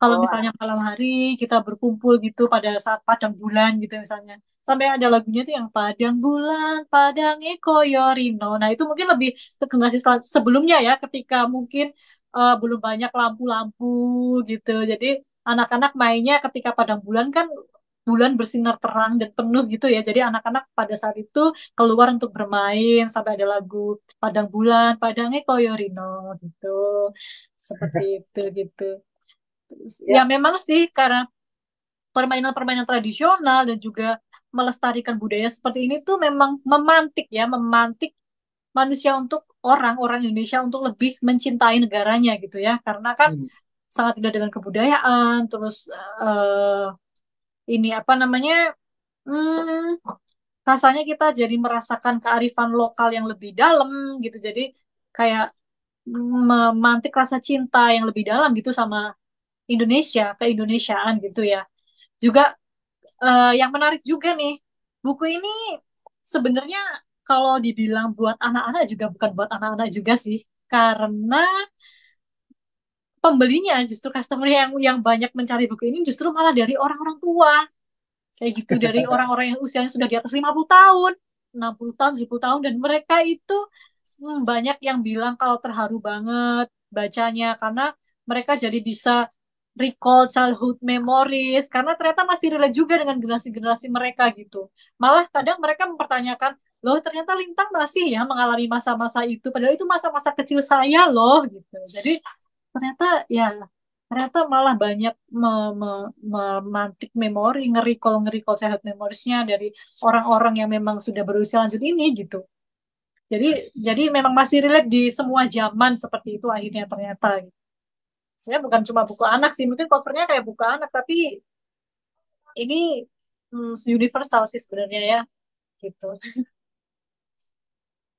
Speaker 3: kalau
Speaker 1: kalau
Speaker 3: misalnya malam hari kita berkumpul gitu pada saat padang bulan gitu misalnya. Sampai ada lagunya tuh yang Padang Bulan, Padang Koyorino. Nah itu mungkin lebih ke generasi sebelumnya ya ketika mungkin belum banyak lampu-lampu gitu. Jadi anak-anak mainnya ketika padang bulan kan bulan bersinar terang dan penuh gitu ya. Jadi anak-anak pada saat itu keluar untuk bermain sampai ada lagu Padang Bulan, Padang Koyorino gitu. Seperti itu gitu. Ya
Speaker 1: ya,
Speaker 3: memang sih karena permainan-permainan tradisional dan juga melestarikan budaya seperti ini tuh memang memantik manusia untuk orang Indonesia untuk lebih mencintai negaranya gitu ya. Karena kan
Speaker 1: hmm,
Speaker 3: sangat tidak dengan kebudayaan, terus ini apa namanya, hmm, rasanya kita jadi merasakan kearifan lokal yang lebih dalam gitu. Jadi kayak memantik rasa cinta yang lebih dalam gitu sama Indonesia, keindonesiaan gitu ya. Juga yang menarik juga nih, buku ini sebenarnya kalau dibilang buat anak-anak juga bukan buat anak-anak juga sih, karena pembelinya justru customer yang banyak mencari buku ini justru malah dari orang-orang tua, kayak gitu, dari orang-orang yang usianya sudah di atas 50 tahun, 60 tahun, 70 tahun, dan mereka itu banyak yang bilang kalau terharu banget bacanya karena mereka jadi bisa recall childhood memories karena ternyata masih relate juga dengan generasi-generasi mereka gitu. Malah kadang mereka mempertanyakan, loh ternyata Lintang masih ya mengalami masa-masa itu, padahal itu masa-masa kecil saya loh gitu. Jadi ternyata ya ternyata malah banyak memantik memori, nge-recall childhood memoriesnya dari orang-orang yang memang sudah berusia lanjut ini gitu. Jadi jadi memang masih relate di semua zaman seperti itu akhirnya ternyata. Gitu. Saya bukan cuma buku anak sih, mungkin covernya kayak buku anak, tapi ini universal sih sebenarnya ya, gitu.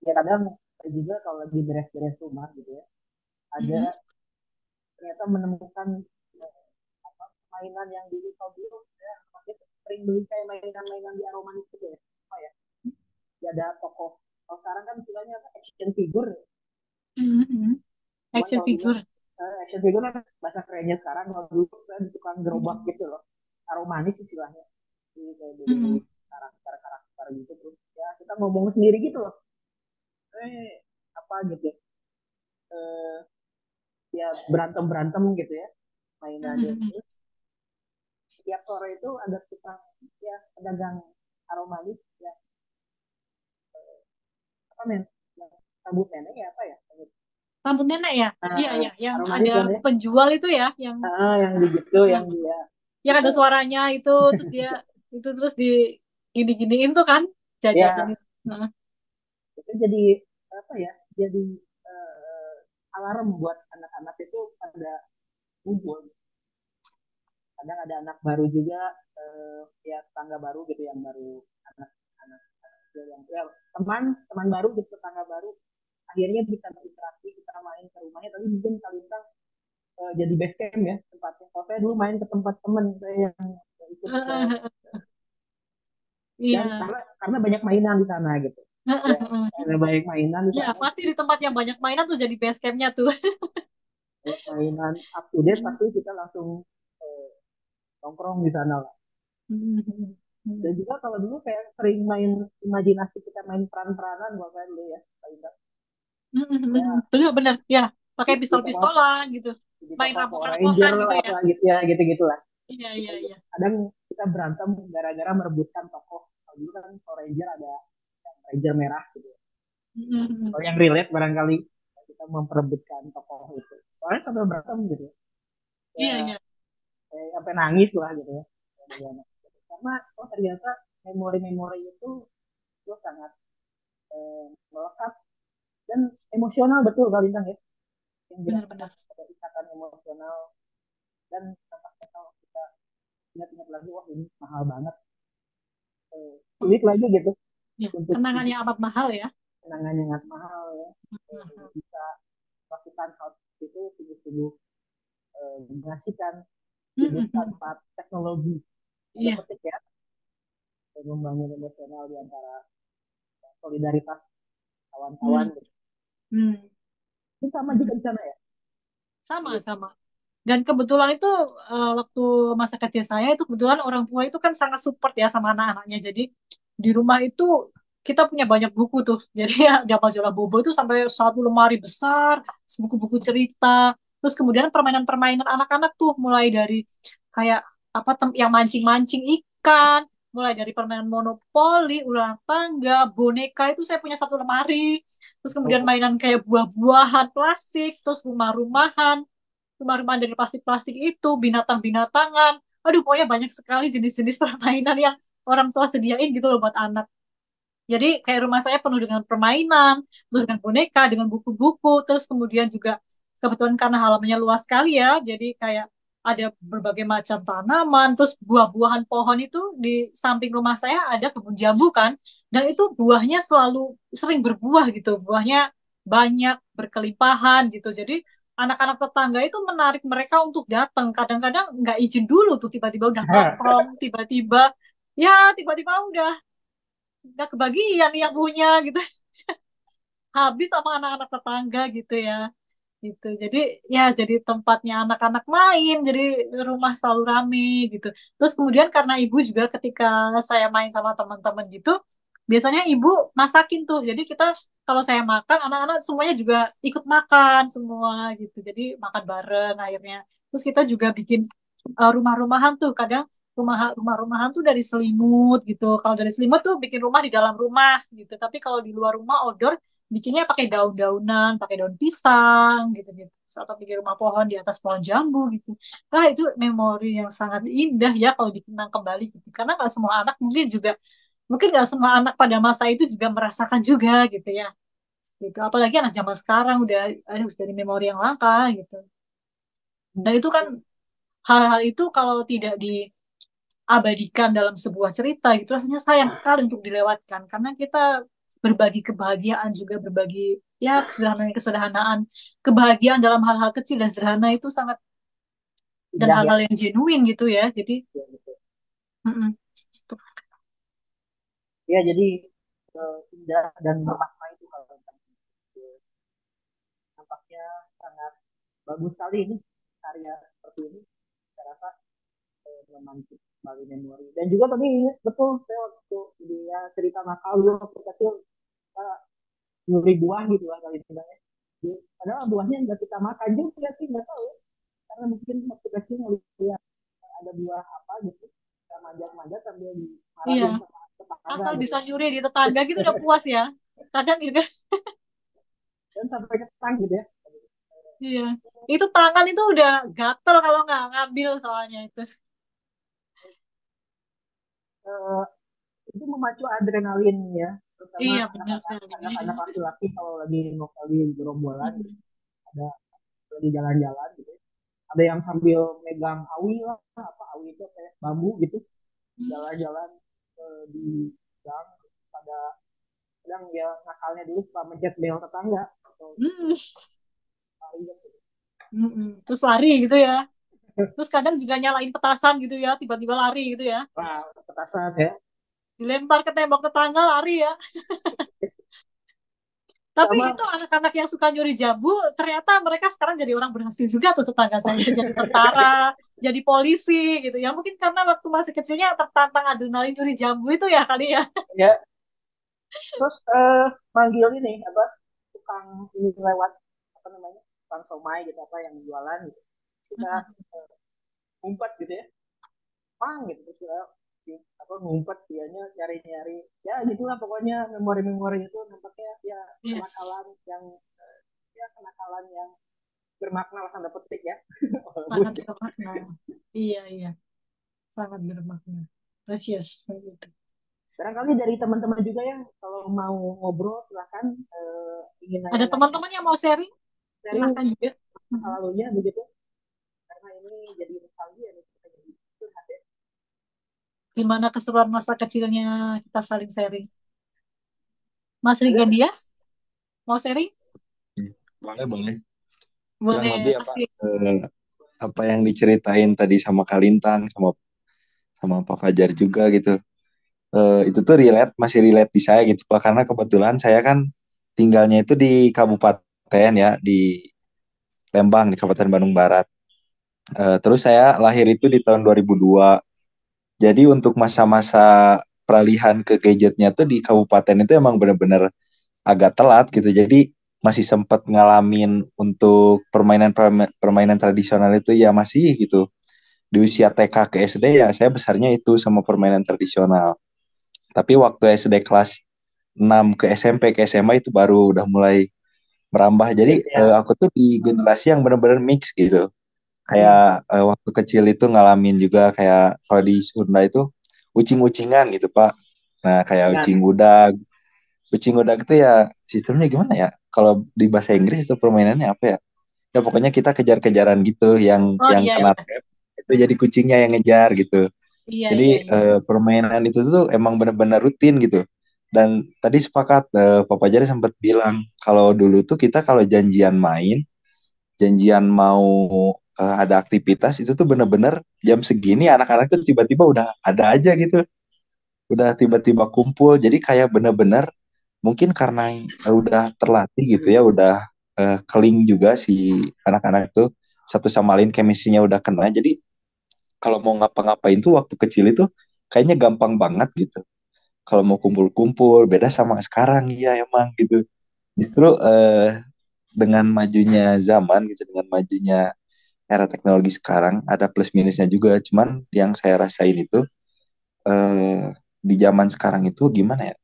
Speaker 1: ya kadang juga kalau lagi beres-beres rumah gitu ya, ada
Speaker 3: Hmm.
Speaker 1: ternyata menemukan apa, mainan yang dulu kalau dulu ya masih sering beli kayak mainan-mainan di Aromanis gitu ya, apa ya, ya ada tokoh, kalau sekarang kan istilahnya apa, action figure.
Speaker 3: Hmm.
Speaker 1: Cuman
Speaker 3: Action
Speaker 1: kalau dulu
Speaker 3: figure.
Speaker 1: action figure kan bahasa kerennya sekarang, kalau dulu kan tukang gerobak
Speaker 3: Hmm.
Speaker 1: gitu loh, Aromanis istilahnya. Jadi kayak
Speaker 3: Hmm.
Speaker 1: beli karakter-karakter gitu, terus ya kita ngomong sendiri gitu loh, apa gitu, eh, ya berantem berantem gitu ya mainannya.
Speaker 3: Hmm.
Speaker 1: Terus setiap sore itu ada tukang, ya pedagang aromanis ya, apa men, rambut nenek ya apa ya,
Speaker 3: Rambut nenek ya? Iya,
Speaker 1: nah,
Speaker 3: iya, yang ada
Speaker 1: aromanis kan ya,
Speaker 3: penjual itu ya,
Speaker 1: yang di gitu,
Speaker 3: yang
Speaker 1: yang dia
Speaker 3: yang
Speaker 1: itu
Speaker 3: ada suaranya terus dia itu terus di gini-giniin tuh kan jajanan
Speaker 1: ya,
Speaker 3: itu. Nah.
Speaker 1: itu jadi apa ya, jadi alarm buat anak-anak itu pada kumpul. Kadang ada anak baru juga, ya tetangga baru gitu yang baru, anak-anak yang ya, teman teman baru gitu, tetangga baru, akhirnya bisa berinteraksi, kita main ke rumahnya, tapi mungkin Kalintang jadi base camp ya tempatnya. Kalau saya dulu main ke tempat teman saya yang ikut ke, dan
Speaker 3: Iya.
Speaker 1: karena banyak mainan di sana gitu ya, ada banyak mainan di
Speaker 3: Ya,
Speaker 1: sana,
Speaker 3: pasti di tempat yang banyak mainan tuh jadi base campnya tuh.
Speaker 1: banyak mainan up to date, pasti kita langsung eh, nongkrong di sana lah. Dan juga kalau dulu kayak sering main imajinasi, kita main peran-peranan kalau saya dulu ya, Kalintang. Ya
Speaker 3: Bener-bener, ya. Pakai
Speaker 1: di tokoh,
Speaker 3: pistol-pistolan gitu.
Speaker 1: di
Speaker 3: Main
Speaker 1: tokoh Power
Speaker 3: rampok-rampokan
Speaker 1: Ranger
Speaker 3: gitu ya.
Speaker 1: apa gitu ya, gitu gitulah.
Speaker 3: Iya,
Speaker 1: Kita
Speaker 3: iya, iya.
Speaker 1: kadang kita berantem gara-gara merebutkan tokoh. Kalau dulu kan Power Ranger ada yang Ranger merah gitu.
Speaker 3: Mhm.
Speaker 1: Kalau yang relate barangkali kita memperebutkan tokoh itu. Soalnya sampai berantem gitu.
Speaker 3: Iya,
Speaker 1: Ya
Speaker 3: iya.
Speaker 1: sampai nangis lah gitu ya. Karena oh ternyata memori-memori itu sangat melekat dan emosional betul Kak Lintang ya, yang jelas
Speaker 3: Benar-benar.
Speaker 1: ada ikatan emosional. Dan tampaknya kalau kita ingat-ingat lagi, wah ini mahal banget, sulit lagi gitu
Speaker 3: Ya,
Speaker 1: untuk
Speaker 3: kenangannya amat mahal ya.
Speaker 1: kenangan yang sangat mahal ya.
Speaker 3: Mhm.
Speaker 1: Bisa lakukan hal seperti itu sungguh-sungguh mengasihkan hidup
Speaker 3: Mhm.
Speaker 1: tanpa teknologi, ada
Speaker 3: Iya.
Speaker 1: petik ya, membangun emosional di antara solidaritas kawan-kawan
Speaker 3: Hmm.
Speaker 1: gitu.
Speaker 3: Hmm.
Speaker 1: Itu sama juga
Speaker 3: Mhm.
Speaker 1: di sana ya. Iya.
Speaker 3: Sama-sama. Dan kebetulan itu waktu masa kecil saya itu kebetulan orang tua itu kan sangat support ya sama anak-anaknya. Jadi di rumah itu kita punya banyak buku tuh. Jadi ya ada majalah Bobo itu sampai satu lemari besar, terus buku-buku cerita. Terus kemudian permainan-permainan anak-anak tuh mulai dari kayak apa yang mancing-mancing ikan, mulai dari permainan monopoli, ular tangga, boneka itu saya punya satu lemari. Terus kemudian
Speaker 1: Oh,
Speaker 3: mainan kayak buah-buahan plastik, terus rumah-rumahan, rumah-rumah dari plastik-plastik itu, binatang-binatangan. Aduh, pokoknya banyak sekali jenis-jenis permainan yang orang tua sediain gitu loh buat anak. Jadi kayak rumah saya penuh dengan permainan, terus dengan boneka, dengan buku-buku, terus kemudian juga kebetulan karena halamannya luas sekali ya, jadi kayak ada berbagai macam tanaman, terus buah-buahan pohon itu di samping rumah saya ada kebun jambu kan, dan itu buahnya selalu sering berbuah gitu, buahnya banyak, berkelimpahan gitu. Jadi anak-anak tetangga itu menarik mereka untuk datang. Kadang-kadang nggak izin dulu tuh, tiba-tiba udah nongkrong, tiba-tiba ya tiba-tiba udah kebagian nih yang punya gitu, habis sama anak-anak tetangga gitu ya, gitu. Jadi ya jadi tempatnya anak-anak main, jadi rumah selalu rame gitu. Terus kemudian karena ibu juga ketika saya main sama teman-teman gitu, biasanya ibu masakin tuh, jadi kita kalau saya makan anak-anak semuanya juga ikut makan semua gitu, jadi makan bareng akhirnya. Terus kita juga bikin rumah-rumahan tuh, kadang rumah-rumahan tuh dari selimut gitu. Kalau dari selimut tuh bikin rumah di dalam rumah gitu, tapi kalau di luar rumah outdoor bikinnya pakai daun-daunan, pakai daun pisang gitu-gitu. Atau bikin rumah pohon di atas pohon jambu gitu. Nah, itu memori yang sangat indah ya kalau dikenang kembali gitu. Karena nggak semua anak mungkin nggak semua anak pada masa itu juga merasakan juga gitu ya. Gitu. Apalagi anak zaman sekarang udah aduh jadi memori yang langka gitu. Dan itu kan hal-hal itu kalau tidak diabadikan dalam sebuah cerita gitu rasanya sayang sekali untuk dilewatkan karena kita berbagi kebahagiaan juga berbagi ya kesederhanaan kebahagiaan dalam hal-hal kecil dan sederhana itu sangat dan
Speaker 1: indah ya.
Speaker 3: hal-hal yang genuine gitu ya jadi
Speaker 1: Ya, betul.
Speaker 3: mm-mm. Tuh.
Speaker 1: Ya, jadi indah dan bermakna itu kalau tentang itu. Nampaknya sangat bagus sekali ini karya seperti ini. Saya rasa memantik kembali memori. Dan juga tadi ingat betul saya waktu dia cerita nakal dulu waktu kecil, kita nyuri buah gitu lah kali sebenarnya. Padahal buahnya nggak kita makan juga sih, nggak tahu ya. Karena mungkin waktu kecil ngeliat ada buah apa gitu, kita manjat-manjat sambil
Speaker 3: Iya,
Speaker 1: dimarahin sama tetangga
Speaker 3: asal
Speaker 1: gitu.
Speaker 3: bisa nyuri di tetangga gitu udah puas ya kadang juga.
Speaker 1: Dan sampai ketang gitu ya.
Speaker 3: Iya, itu tangan itu udah gatel kalau nggak ngambil soalnya itu.
Speaker 1: Eh, itu memacu adrenalin ya, terutama
Speaker 3: Iya benar
Speaker 1: anak-anak
Speaker 3: sekali.
Speaker 1: anak-anak laki-laki kalau lagi lagi gerombolan gitu,
Speaker 3: Mm.
Speaker 1: ada lagi jalan-jalan gitu ya. Ada yang sambil megang awi lah, apa awi itu kayak bambu gitu, jalan-jalan di gang. Pada kadang dia nakalnya dulu suka mencet bel tetangga atau
Speaker 3: Mm.
Speaker 1: lari gitu.
Speaker 3: Mm-mm. Terus lari gitu ya. Terus kadang juga nyalain petasan gitu ya, tiba-tiba lari gitu ya.
Speaker 1: Wah, petasan ya.
Speaker 3: Dilempar ke tembok tetangga lari ya. Tapi
Speaker 1: Sama
Speaker 3: itu anak-anak yang suka nyuri jambu, ternyata mereka sekarang jadi orang berhasil juga tuh tetangga saya. Jadi tentara, jadi polisi gitu ya. Mungkin karena waktu masih kecilnya tertantang adrenalin nyuri jambu itu ya kali ya.
Speaker 1: ya, terus manggil ini apa, tukang ini lewat, apa namanya, tukang somai gitu apa yang jualan gitu, kita ngumpet gitu ya, pang gitu, terus kita apa ngumpet dianya nyari-nyari, ya gitulah pokoknya. Memori-memori itu nampaknya ya
Speaker 3: Yes,
Speaker 1: kenakalan yang ya kenakalan yang bermakna lah, tanda petik ya. Walaupun
Speaker 3: sangat bermakna. Iya, iya, sangat bermakna. Precious gitu.
Speaker 1: Barangkali dari teman-teman juga ya, kalau mau ngobrol silahkan, ingin
Speaker 3: Ada
Speaker 1: nanya-nanya,
Speaker 3: teman-teman yang mau sharing?
Speaker 1: sharing
Speaker 3: Silahkan juga.
Speaker 1: masa lalunya begitu, karena ini jadi nostalgia nih, kita jadi curhat ya.
Speaker 3: Gimana keseruan masa kecilnya kita saling sharing. Mas Rigan
Speaker 1: Ada?
Speaker 3: Dias, mau sharing?
Speaker 4: Boleh, boleh. Kurang
Speaker 3: Boleh,
Speaker 4: lebih
Speaker 3: Mas
Speaker 4: apa
Speaker 3: Rigan.
Speaker 4: apa yang diceritain tadi sama Kalintang sama sama Pak Fajar juga gitu. Itu tuh masih relate di saya gitu Pak, karena kebetulan saya kan tinggalnya itu di kabupaten ya, di Lembang di Kabupaten Bandung Barat. Terus saya lahir itu di tahun 2002. Jadi untuk masa-masa peralihan ke gadgetnya tuh di kabupaten itu emang bener-bener agak telat gitu. Jadi masih sempat ngalamin untuk permainan tradisional itu ya masih gitu. Di usia TK ke SD ya saya besarnya itu sama permainan tradisional. Tapi waktu SD kelas 6 ke SMP ke SMA itu baru udah mulai merambah. Jadi
Speaker 1: Gadget ya.
Speaker 4: aku tuh di generasi yang bener-bener mix gitu.
Speaker 1: Hmm.
Speaker 4: Kayak waktu kecil itu ngalamin juga kayak kalau di Sunda itu ucing-ucingan gitu Pak. Nah kayak
Speaker 1: Ya.
Speaker 4: ucing udag. Ucing udag itu ya sistemnya gimana ya? Kalau di bahasa Inggris itu permainannya apa ya? Ya pokoknya kita kejar-kejaran gitu, yang
Speaker 3: Oh
Speaker 4: yang
Speaker 3: iya,
Speaker 4: kena
Speaker 3: iya.
Speaker 4: tap itu jadi kucingnya yang ngejar gitu.
Speaker 3: Iya,
Speaker 4: Jadi
Speaker 3: iya, iya.
Speaker 4: permainan itu tuh emang benar-benar rutin gitu. Dan tadi sepakat Papa Jari sempat bilang kalau dulu tuh kita kalau janjian main, janjian mau ada aktivitas itu tuh bener-bener jam segini anak-anak tuh tiba-tiba udah ada aja gitu, udah tiba-tiba kumpul. Jadi kayak bener-bener mungkin karena udah terlatih gitu ya, udah keling juga si anak-anak tuh satu sama lain chemistry-nya udah kena. Jadi kalau mau ngapa-ngapain tuh waktu kecil itu kayaknya gampang banget gitu. Kalau mau kumpul-kumpul beda sama sekarang ya emang gitu. Justru dengan majunya zaman gitu, dengan majunya era teknologi sekarang ada plus minusnya juga. Cuman yang saya rasain itu di zaman sekarang itu gimana ya?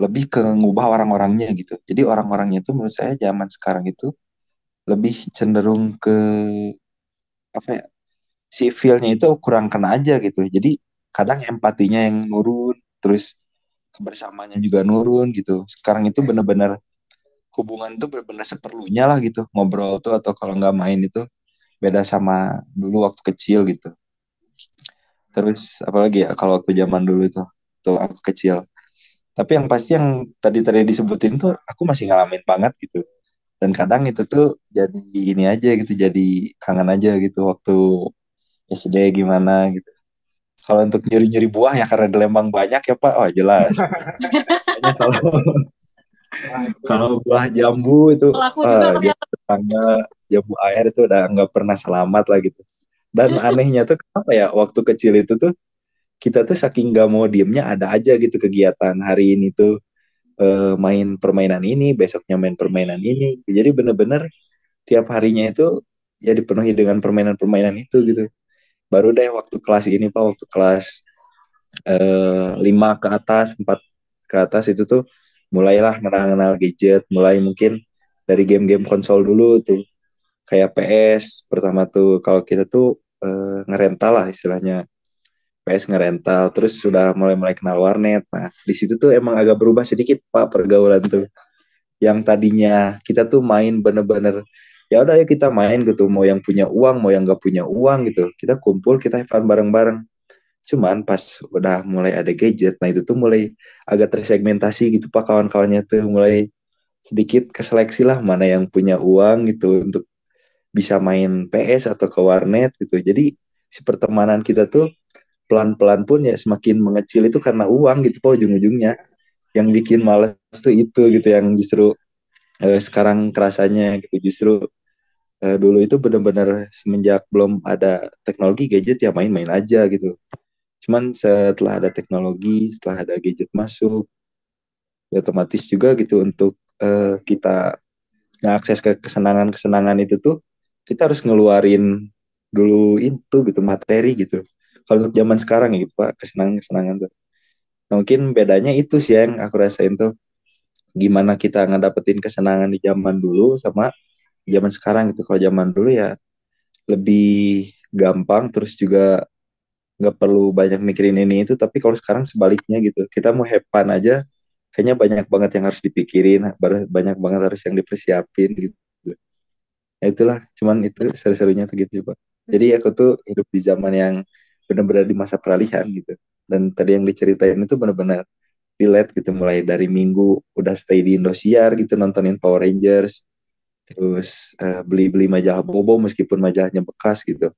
Speaker 4: Lebih ke ngubah orang-orangnya gitu. Jadi orang-orangnya itu menurut saya zaman sekarang itu lebih cenderung ke apa ya? Si feel-nya itu kurang kena aja gitu. Jadi kadang empatinya yang nurun, terus kebersamaannya juga nurun gitu. Sekarang itu bener-bener hubungan tuh bener-bener seperlunya lah gitu. Ngobrol tuh atau kalau nggak main itu beda sama dulu waktu kecil gitu. Terus apalagi ya kalau waktu zaman dulu tuh aku kecil. Tapi yang pasti yang tadi-tadi disebutin tuh aku masih ngalamin banget gitu. Dan kadang itu tuh jadi ini aja gitu, jadi kangen aja gitu waktu SD gimana gitu. Kalau untuk nyuri-nyuri buah ya karena di Lembang banyak ya Pak, oh jelas. Kayaknya kalau
Speaker 1: Wah, itu
Speaker 4: kalau buah jambu itu
Speaker 3: Pelaku juga
Speaker 4: jambu
Speaker 3: ternyata.
Speaker 4: tetangga, jambu air itu udah nggak pernah selamat lah gitu. Dan anehnya tuh kenapa ya waktu kecil itu tuh kita tuh saking nggak mau diemnya ada aja gitu kegiatan hari ini tuh main permainan ini, besoknya main permainan ini. Jadi bener-bener tiap harinya itu ya dipenuhi dengan permainan-permainan itu gitu. Baru deh waktu kelas ini Pak, waktu kelas 5 ke atas, 4 ke atas itu tuh mulailah kenal-kenal gadget, mulai mungkin dari game-game konsol dulu tuh, kayak PS pertama tuh, kalau kita tuh ngerental lah istilahnya, PS ngerental, terus sudah mulai-mulai kenal warnet. Nah, di situ tuh emang agak berubah sedikit Pak pergaulan tuh. Yang tadinya kita tuh main bener-bener ya udah ya kita main gitu, mau yang punya uang mau yang gak punya uang gitu, kita kumpul kita have fun bareng-bareng. Cuman pas udah mulai ada gadget, nah itu tuh mulai agak tersegmentasi gitu Pak, kawan-kawannya tuh mulai sedikit keseleksi lah mana yang punya uang gitu untuk bisa main PS atau ke warnet gitu. Jadi si pertemanan kita tuh pelan-pelan pun ya semakin mengecil itu karena uang gitu Pak ujung-ujungnya. Yang bikin males tuh itu gitu yang justru sekarang kerasanya gitu. Justru dulu itu benar-benar semenjak belum ada teknologi gadget ya main-main aja gitu. Cuman setelah ada teknologi, setelah ada gadget masuk, ya otomatis juga gitu untuk kita ngakses ke kesenangan-kesenangan itu tuh kita harus ngeluarin dulu itu gitu materi gitu. Kalau untuk zaman sekarang ya gitu Pak, kesenangan-kesenangan tuh. Nah, mungkin bedanya itu sih yang aku rasain tuh gimana kita ngedapetin kesenangan di zaman dulu sama zaman sekarang gitu. Kalau zaman dulu ya lebih gampang terus juga nggak perlu banyak mikirin ini itu. Tapi kalau sekarang sebaliknya gitu, kita mau have fun aja kayaknya banyak banget yang harus dipikirin, banyak banget harus yang dipersiapin gitu. Ya itulah, cuman itu seru-serunya tuh gitu Pak. Jadi aku tuh hidup di zaman yang benar-benar di masa peralihan gitu. Dan tadi yang diceritain itu benar-benar relate gitu, mulai dari Minggu udah stay di Indosiar gitu nontonin Power Rangers, terus beli-beli majalah Bobo meskipun majalahnya bekas gitu.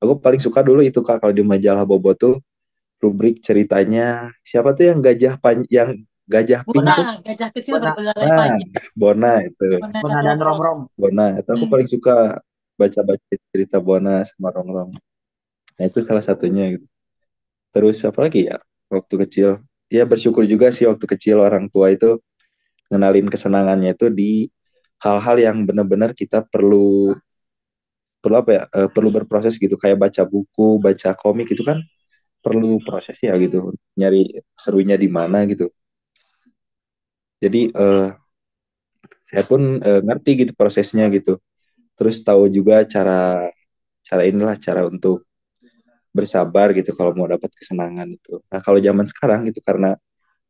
Speaker 4: Aku paling suka dulu itu Kak, kalau di majalah Bobo tuh rubrik ceritanya siapa tuh yang gajah pink
Speaker 3: Bona,
Speaker 4: tuh.
Speaker 3: gajah kecil
Speaker 1: Bona,
Speaker 3: berbelalai
Speaker 4: Nah,
Speaker 3: panjang.
Speaker 4: Bona itu.
Speaker 3: Bona dan
Speaker 1: Bona dan
Speaker 3: Rongrong.
Speaker 1: Rom-Rom.
Speaker 4: Bona itu aku
Speaker 3: Hmm.
Speaker 4: paling suka baca-baca cerita Bona sama Rongrong. Nah itu salah satunya gitu. Terus apa lagi ya waktu kecil? Ya bersyukur juga sih waktu kecil orang tua itu ngenalin kesenangannya itu di hal-hal yang benar-benar kita perlu perlu apa ya perlu berproses gitu, kayak baca buku, baca komik itu kan perlu proses ya gitu, nyari serunya di mana gitu. Jadi saya pun ngerti gitu prosesnya gitu. Terus tahu juga cara cara inilah cara untuk bersabar gitu kalau mau dapat kesenangan itu. Nah kalau zaman sekarang gitu karena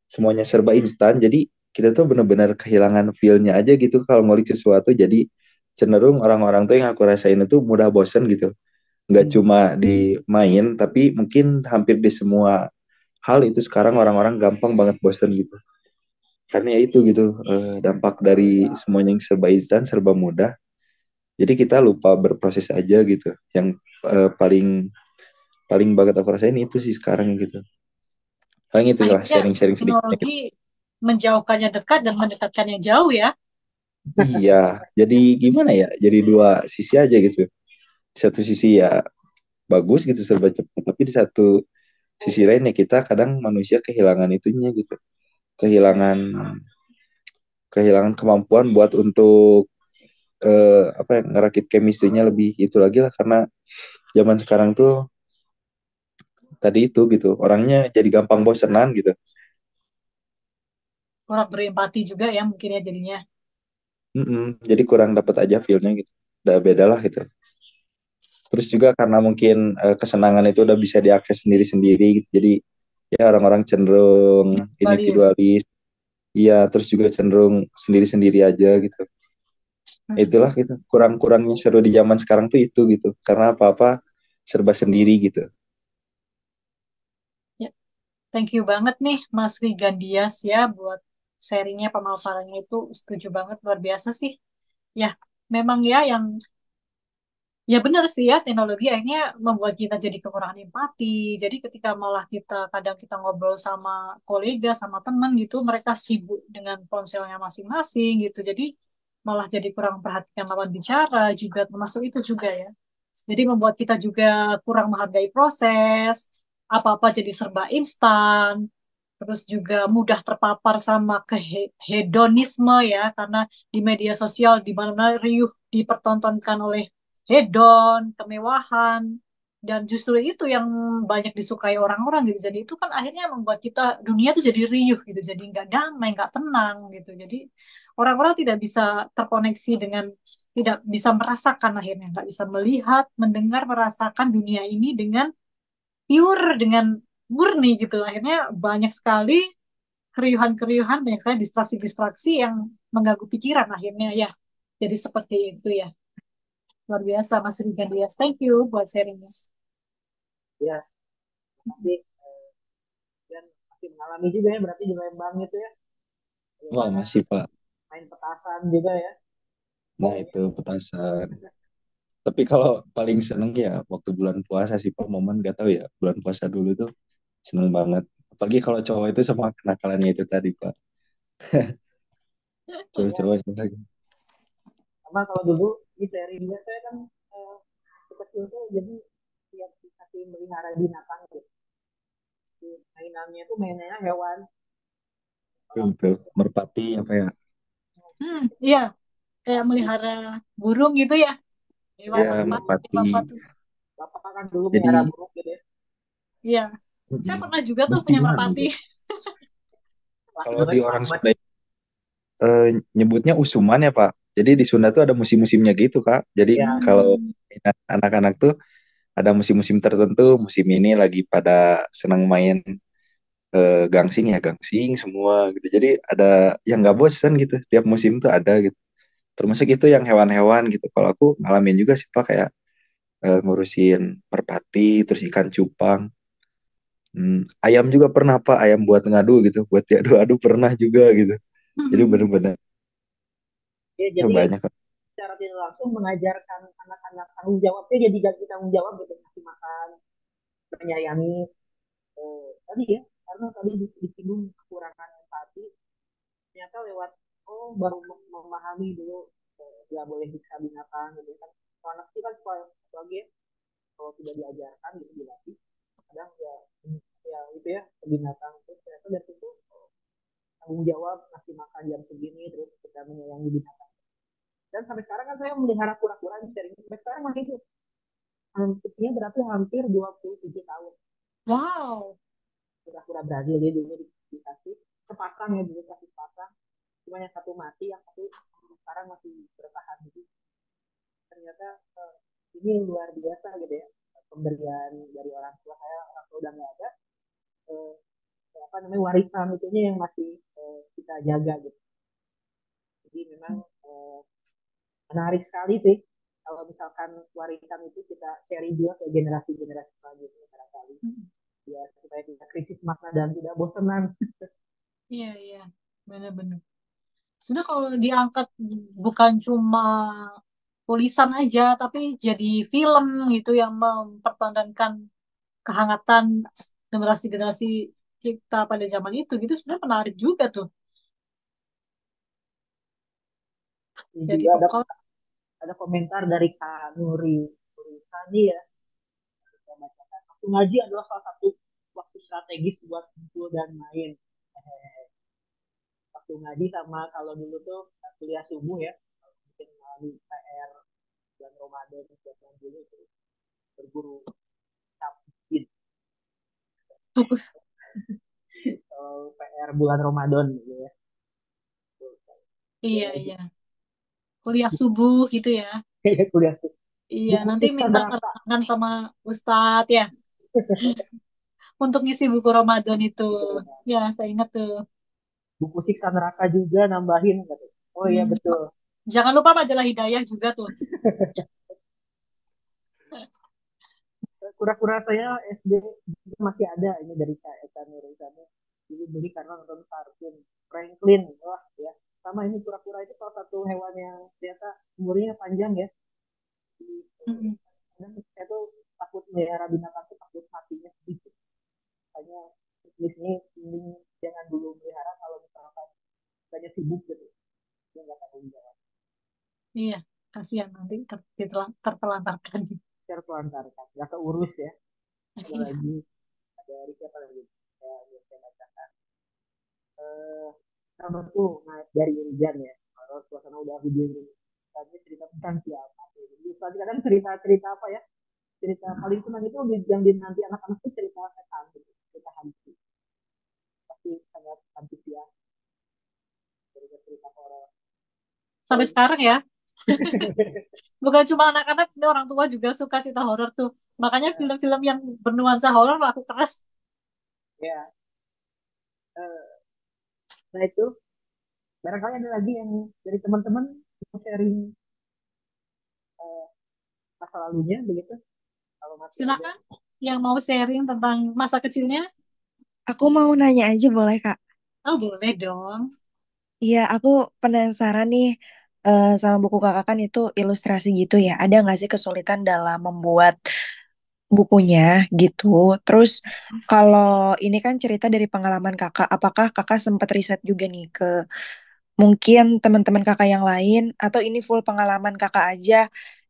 Speaker 4: semuanya serba instan, jadi kita tuh benar-benar kehilangan feel-nya aja gitu kalau ngulik sesuatu. Jadi cenderung orang-orang tuh yang aku rasain itu mudah bosen gitu. Nggak cuma di main, tapi mungkin hampir di semua hal itu sekarang orang-orang gampang banget bosen gitu. Karena ya itu gitu, dampak dari semuanya yang serba instan, serba mudah. Jadi kita lupa berproses aja gitu. Yang paling paling banget aku rasain itu sih sekarang gitu. Paling itu lah
Speaker 3: Akhirnya
Speaker 4: sharing-sharing sedikit.
Speaker 3: teknologi menjauhkannya dekat dan mendekatkannya jauh ya.
Speaker 4: Iya, jadi gimana ya? Jadi dua sisi aja gitu. Di satu sisi ya bagus gitu serba cepat, tapi di satu sisi lain ya kita kadang manusia kehilangan itunya gitu. Kehilangan kehilangan kemampuan buat untuk apa ya, ngerakit chemistry-nya lebih itu lagi lah, karena zaman sekarang tuh tadi itu gitu. Orangnya jadi gampang bosenan gitu.
Speaker 3: Kurang berempati juga ya mungkin ya jadinya.
Speaker 4: Jadi kurang dapat aja feel-nya gitu. Udah beda lah gitu. Terus juga karena mungkin kesenangan itu udah bisa diakses sendiri-sendiri gitu. Jadi ya orang-orang cenderung
Speaker 3: Balis.
Speaker 4: individualis. Iya, terus juga cenderung sendiri-sendiri aja gitu. Itulah gitu. Kurang-kurangnya seru di zaman sekarang tuh itu gitu. Karena apa-apa serba sendiri gitu.
Speaker 3: Ya, thank you banget nih Mas Rigandias ya buat sharingnya pemaparannya itu setuju banget luar biasa sih. Ya, memang ya yang ya benar sih ya teknologi akhirnya membuat kita jadi kekurangan empati. Jadi ketika malah kita kadang kita ngobrol sama kolega sama teman gitu, mereka sibuk dengan ponselnya masing-masing gitu. Jadi malah jadi kurang perhatikan lawan bicara juga termasuk itu juga ya. Jadi membuat kita juga kurang menghargai proses, apa-apa jadi serba instan, terus juga mudah terpapar sama kehedonisme ya, karena di media sosial di mana-mana riuh dipertontonkan oleh hedon, kemewahan, dan justru itu yang banyak disukai orang-orang gitu. Jadi itu kan akhirnya membuat kita dunia tuh jadi riuh gitu, jadi nggak damai, nggak tenang gitu. Jadi orang-orang tidak bisa terkoneksi dengan, tidak bisa merasakan akhirnya, nggak bisa melihat, mendengar, merasakan dunia ini dengan pure, dengan murni gitu. Akhirnya banyak sekali keriuhan-keriuhan, banyak sekali distraksi-distraksi yang mengganggu pikiran akhirnya ya. Jadi seperti itu ya. Luar biasa Mas Rigan Dias. Thank you buat sharingnya.
Speaker 1: Ya, nanti dan masih mengalami juga ya berarti di Lembang itu ya.
Speaker 4: Wah,
Speaker 1: Bagaimana
Speaker 4: masih Pak.
Speaker 1: main petasan juga ya.
Speaker 4: Nah, itu petasan. Tapi kalau paling seneng ya waktu bulan puasa sih Pak, momen gak tahu ya, bulan puasa dulu tuh seneng banget. Apalagi kalau cowok itu sama kenakalannya itu tadi Pak.
Speaker 1: Ya,
Speaker 4: Cowok-cowok itu lagi.
Speaker 1: sama kalau dulu di seri dia saya kan eh, kecil tuh jadi tiap dikasih melihara binatang gitu. Mainannya itu mainannya hewan. Orang
Speaker 4: Itu merpati apa ya?
Speaker 3: Iya, kayak melihara burung gitu ya. Hewan
Speaker 4: Ya,
Speaker 3: merpati,
Speaker 4: merpati.
Speaker 3: merpati.
Speaker 1: bapak kan dulu melihara
Speaker 4: Jadi
Speaker 1: burung gitu ya.
Speaker 3: Iya, saya pernah juga tuh punya
Speaker 4: musiman
Speaker 3: merpati.
Speaker 4: gitu.
Speaker 1: Wah,
Speaker 4: Kalau
Speaker 1: banget,
Speaker 4: di
Speaker 1: wah,
Speaker 4: orang
Speaker 1: banget.
Speaker 4: Sunda nyebutnya usuman ya Pak. Jadi di Sunda tuh ada musim-musimnya gitu Kak. Jadi
Speaker 1: Ya,
Speaker 4: kalau
Speaker 3: Hmm.
Speaker 4: anak-anak tuh ada musim-musim tertentu, musim ini lagi pada senang main gangsing ya gangsing semua gitu. Jadi ada yang nggak bosan gitu. Tiap musim tuh ada gitu. Termasuk itu yang hewan-hewan gitu. Kalau aku ngalamin juga sih Pak kayak ngurusin merpati, terus ikan cupang. Ayam juga pernah Pak, ayam buat ngadu gitu, buat diadu-adu pernah juga gitu. Jadi bener-bener
Speaker 1: Ya, jadi
Speaker 4: banyak.
Speaker 1: secara tidak langsung mengajarkan anak-anak tanggung jawabnya jadi ganti tanggung jawab gitu ngasih makan menyayangi tadi ya karena tadi disinggung kekurangan empati ternyata lewat baru memahami dulu nggak boleh siksa binatang gitu kan kalau anak itu kan sebagai kalau tidak diajarkan gitu dilatih kadang ya ya itu ya ke binatang terus ternyata dari situ tanggung jawab ngasih makan jam segini terus kita menyayangi binatang dan sampai sekarang kan saya melihara kura-kura di sering sampai sekarang masih hidup usianya berarti hampir 27 tahun
Speaker 3: Wow.
Speaker 1: kura-kura Brazil dia dulu dikasih sepasang ya dulu kasih sepasang cuma yang satu mati yang satu sekarang masih bertahan gitu ternyata ini luar biasa gitu ya pemberian dari orang tua udah nggak ada eh, apa namanya warisan itunya yang masih kita jaga gitu jadi memang menarik sekali sih kalau misalkan warisan itu kita sharing juga ke generasi-generasi selanjutnya barangkali ya supaya tidak krisis makna dan tidak bosanan.
Speaker 3: Iya, iya. Benar-benar. Sebenarnya kalau diangkat bukan cuma tulisan aja, tapi jadi film gitu yang mempertontonkan kehangatan generasi-generasi kita pada zaman itu gitu sebenarnya menarik juga tuh.
Speaker 1: Ini
Speaker 3: Jadi
Speaker 1: juga
Speaker 3: pokok
Speaker 1: ada komentar dari Kak Nuri Sani ya saya bacakan waktu ngaji adalah salah satu waktu strategis buat kumpul dan main waktu ngaji sama kalau dulu tuh kuliah subuh ya mungkin melalui PR bulan Ramadan zaman dulu itu berguru sabjid PR bulan Ramadan gitu ya
Speaker 3: iya,
Speaker 1: ya,
Speaker 3: iya. Kuliah subuh gitu ya.
Speaker 1: kuliah
Speaker 3: Iya,
Speaker 1: buku
Speaker 3: nanti
Speaker 1: siksa
Speaker 3: minta
Speaker 1: neraka
Speaker 3: keterangan sama Ustadz ya untuk ngisi buku Ramadan itu. Ya, saya ingat tuh.
Speaker 1: buku siksa neraka juga nambahin gitu. Oh iya
Speaker 3: Hmm,
Speaker 1: betul
Speaker 3: Jangan lupa majalah Hidayah juga tuh.
Speaker 1: kura-kura saya SD masih ada ini dari Kak Eka Nurisani dulu beli karena nonton kartun Franklin wah ya sama ini kura-kura itu salah satu hewan yang ternyata umurnya panjang ya
Speaker 3: Mm-mm.
Speaker 1: dan saya tuh takut melihara binatang tuh takut matinya sedikit makanya ini jangan dulu melihara kalau misalkan banyak sibuk gitu dia nggak tanggung jawab
Speaker 3: Iya, kasihan nanti tertelantarkan.
Speaker 1: secara pelantarkan nggak keurus ya ada
Speaker 3: Iya.
Speaker 1: lagi ada dari siapa lagi ya, yang saya bacakan sama tuh nah, dari Injan ya kalau suasana udah video ini tadi cerita tentang siapa jadi tadi kadang cerita apa ya cerita paling senang itu yang dinanti anak-anak itu cerita setan gitu cerita hantu pasti sangat antusias cerita cerita horor
Speaker 3: Sampai
Speaker 1: kalau
Speaker 3: sekarang ya, bukan cuma anak-anak, ini orang tua juga suka cerita horor tuh. Makanya
Speaker 1: ya,
Speaker 3: film-film yang bernuansa horor laku keras.
Speaker 1: ya eh, nah itu barangkali ada lagi yang dari teman-teman mau sharing eh, masa lalunya begitu kalau masih ada
Speaker 3: Silakan yang mau sharing tentang masa kecilnya.
Speaker 2: Aku mau nanya aja boleh, Kak?
Speaker 3: Oh, boleh dong.
Speaker 2: Iya, aku penasaran nih sama buku kakak kan itu ilustrasi gitu ya. Ada nggak sih kesulitan dalam membuat bukunya gitu? Terus kalau ini kan cerita dari pengalaman kakak, apakah kakak sempat riset juga nih ke mungkin teman-teman kakak yang lain atau ini full pengalaman kakak aja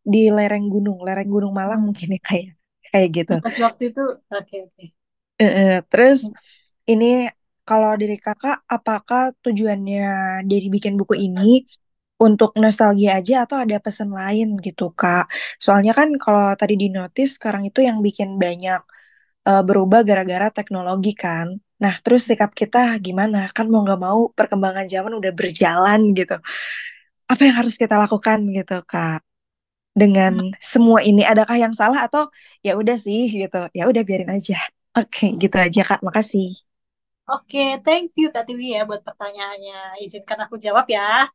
Speaker 2: di lereng Gunung Malang
Speaker 3: Hmm.
Speaker 2: mungkin ya kayak gitu.
Speaker 3: Pas waktu itu, oke, oke.
Speaker 2: Terus ini kalau dari kakak, apakah tujuannya dari bikin buku ini untuk nostalgia aja atau ada pesan lain gitu, Kak? Soalnya kan kalau tadi di notice sekarang itu yang bikin banyak berubah gara-gara teknologi kan. Nah, terus sikap kita gimana? Kan mau nggak mau perkembangan zaman udah berjalan gitu. Apa yang harus kita lakukan gitu, Kak? dengan semua ini? Adakah yang salah atau ya udah sih gitu. Ya udah biarin aja. Oke, gitu aja Kak. Makasih.
Speaker 3: Oke, thank you Kak Tiwi ya buat pertanyaannya. Izinkan aku jawab ya.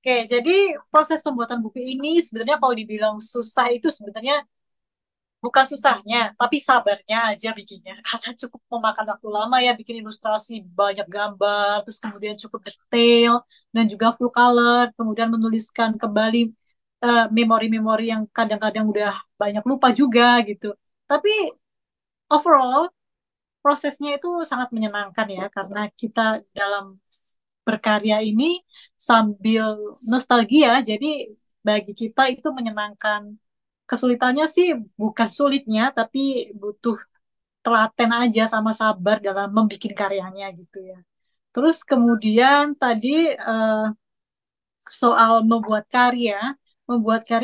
Speaker 3: Oke, jadi proses pembuatan buku ini sebenarnya kalau dibilang susah itu sebenarnya bukan susahnya, tapi sabarnya aja bikinnya. Karena cukup memakan waktu lama ya bikin ilustrasi banyak gambar, terus kemudian cukup detail dan juga full color, kemudian menuliskan kembali memori-memori yang kadang-kadang udah banyak lupa juga gitu. Tapi overall prosesnya itu sangat menyenangkan ya karena kita dalam berkarya ini sambil nostalgia, jadi bagi kita itu menyenangkan. Kesulitannya sih bukan sulitnya, tapi butuh telaten aja sama sabar dalam membuat karyanya gitu ya. Terus kemudian tadi eh, soal membuat karya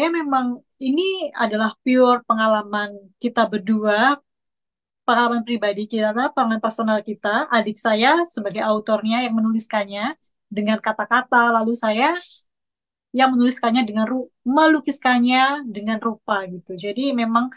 Speaker 3: memang ini adalah pure pengalaman kita berdua, pengalaman pribadi kita, pengalaman personal kita. Adik saya sebagai autornya yang menuliskannya dengan kata-kata, lalu saya yang menuliskannya dengan melukiskannya dengan rupa gitu. Jadi memang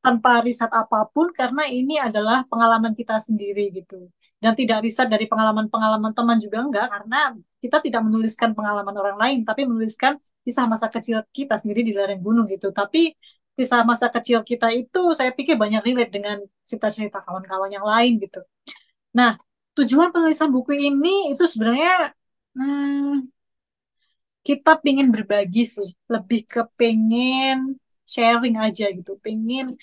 Speaker 3: tanpa riset apapun karena ini adalah pengalaman kita sendiri gitu. Dan tidak riset dari pengalaman-pengalaman teman juga enggak karena kita tidak menuliskan pengalaman orang lain tapi menuliskan kisah masa kecil kita sendiri di lereng gunung gitu. Tapi kisah masa kecil kita itu saya pikir banyak relate dengan cerita-cerita kawan-kawan yang lain gitu. Nah, tujuan penulisan buku ini itu sebenarnya hmm, kita pengen berbagi sih, lebih ke pengen sharing aja gitu, pengen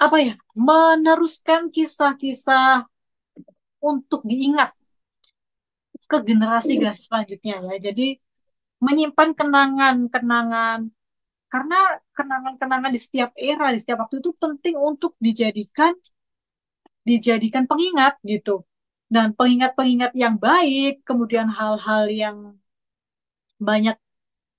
Speaker 3: apa ya, meneruskan kisah-kisah untuk diingat ke generasi-generasi selanjutnya ya. Jadi menyimpan kenangan-kenangan karena kenangan-kenangan di setiap era, di setiap waktu itu penting untuk dijadikan pengingat gitu. Dan pengingat-pengingat yang baik, kemudian hal-hal yang banyak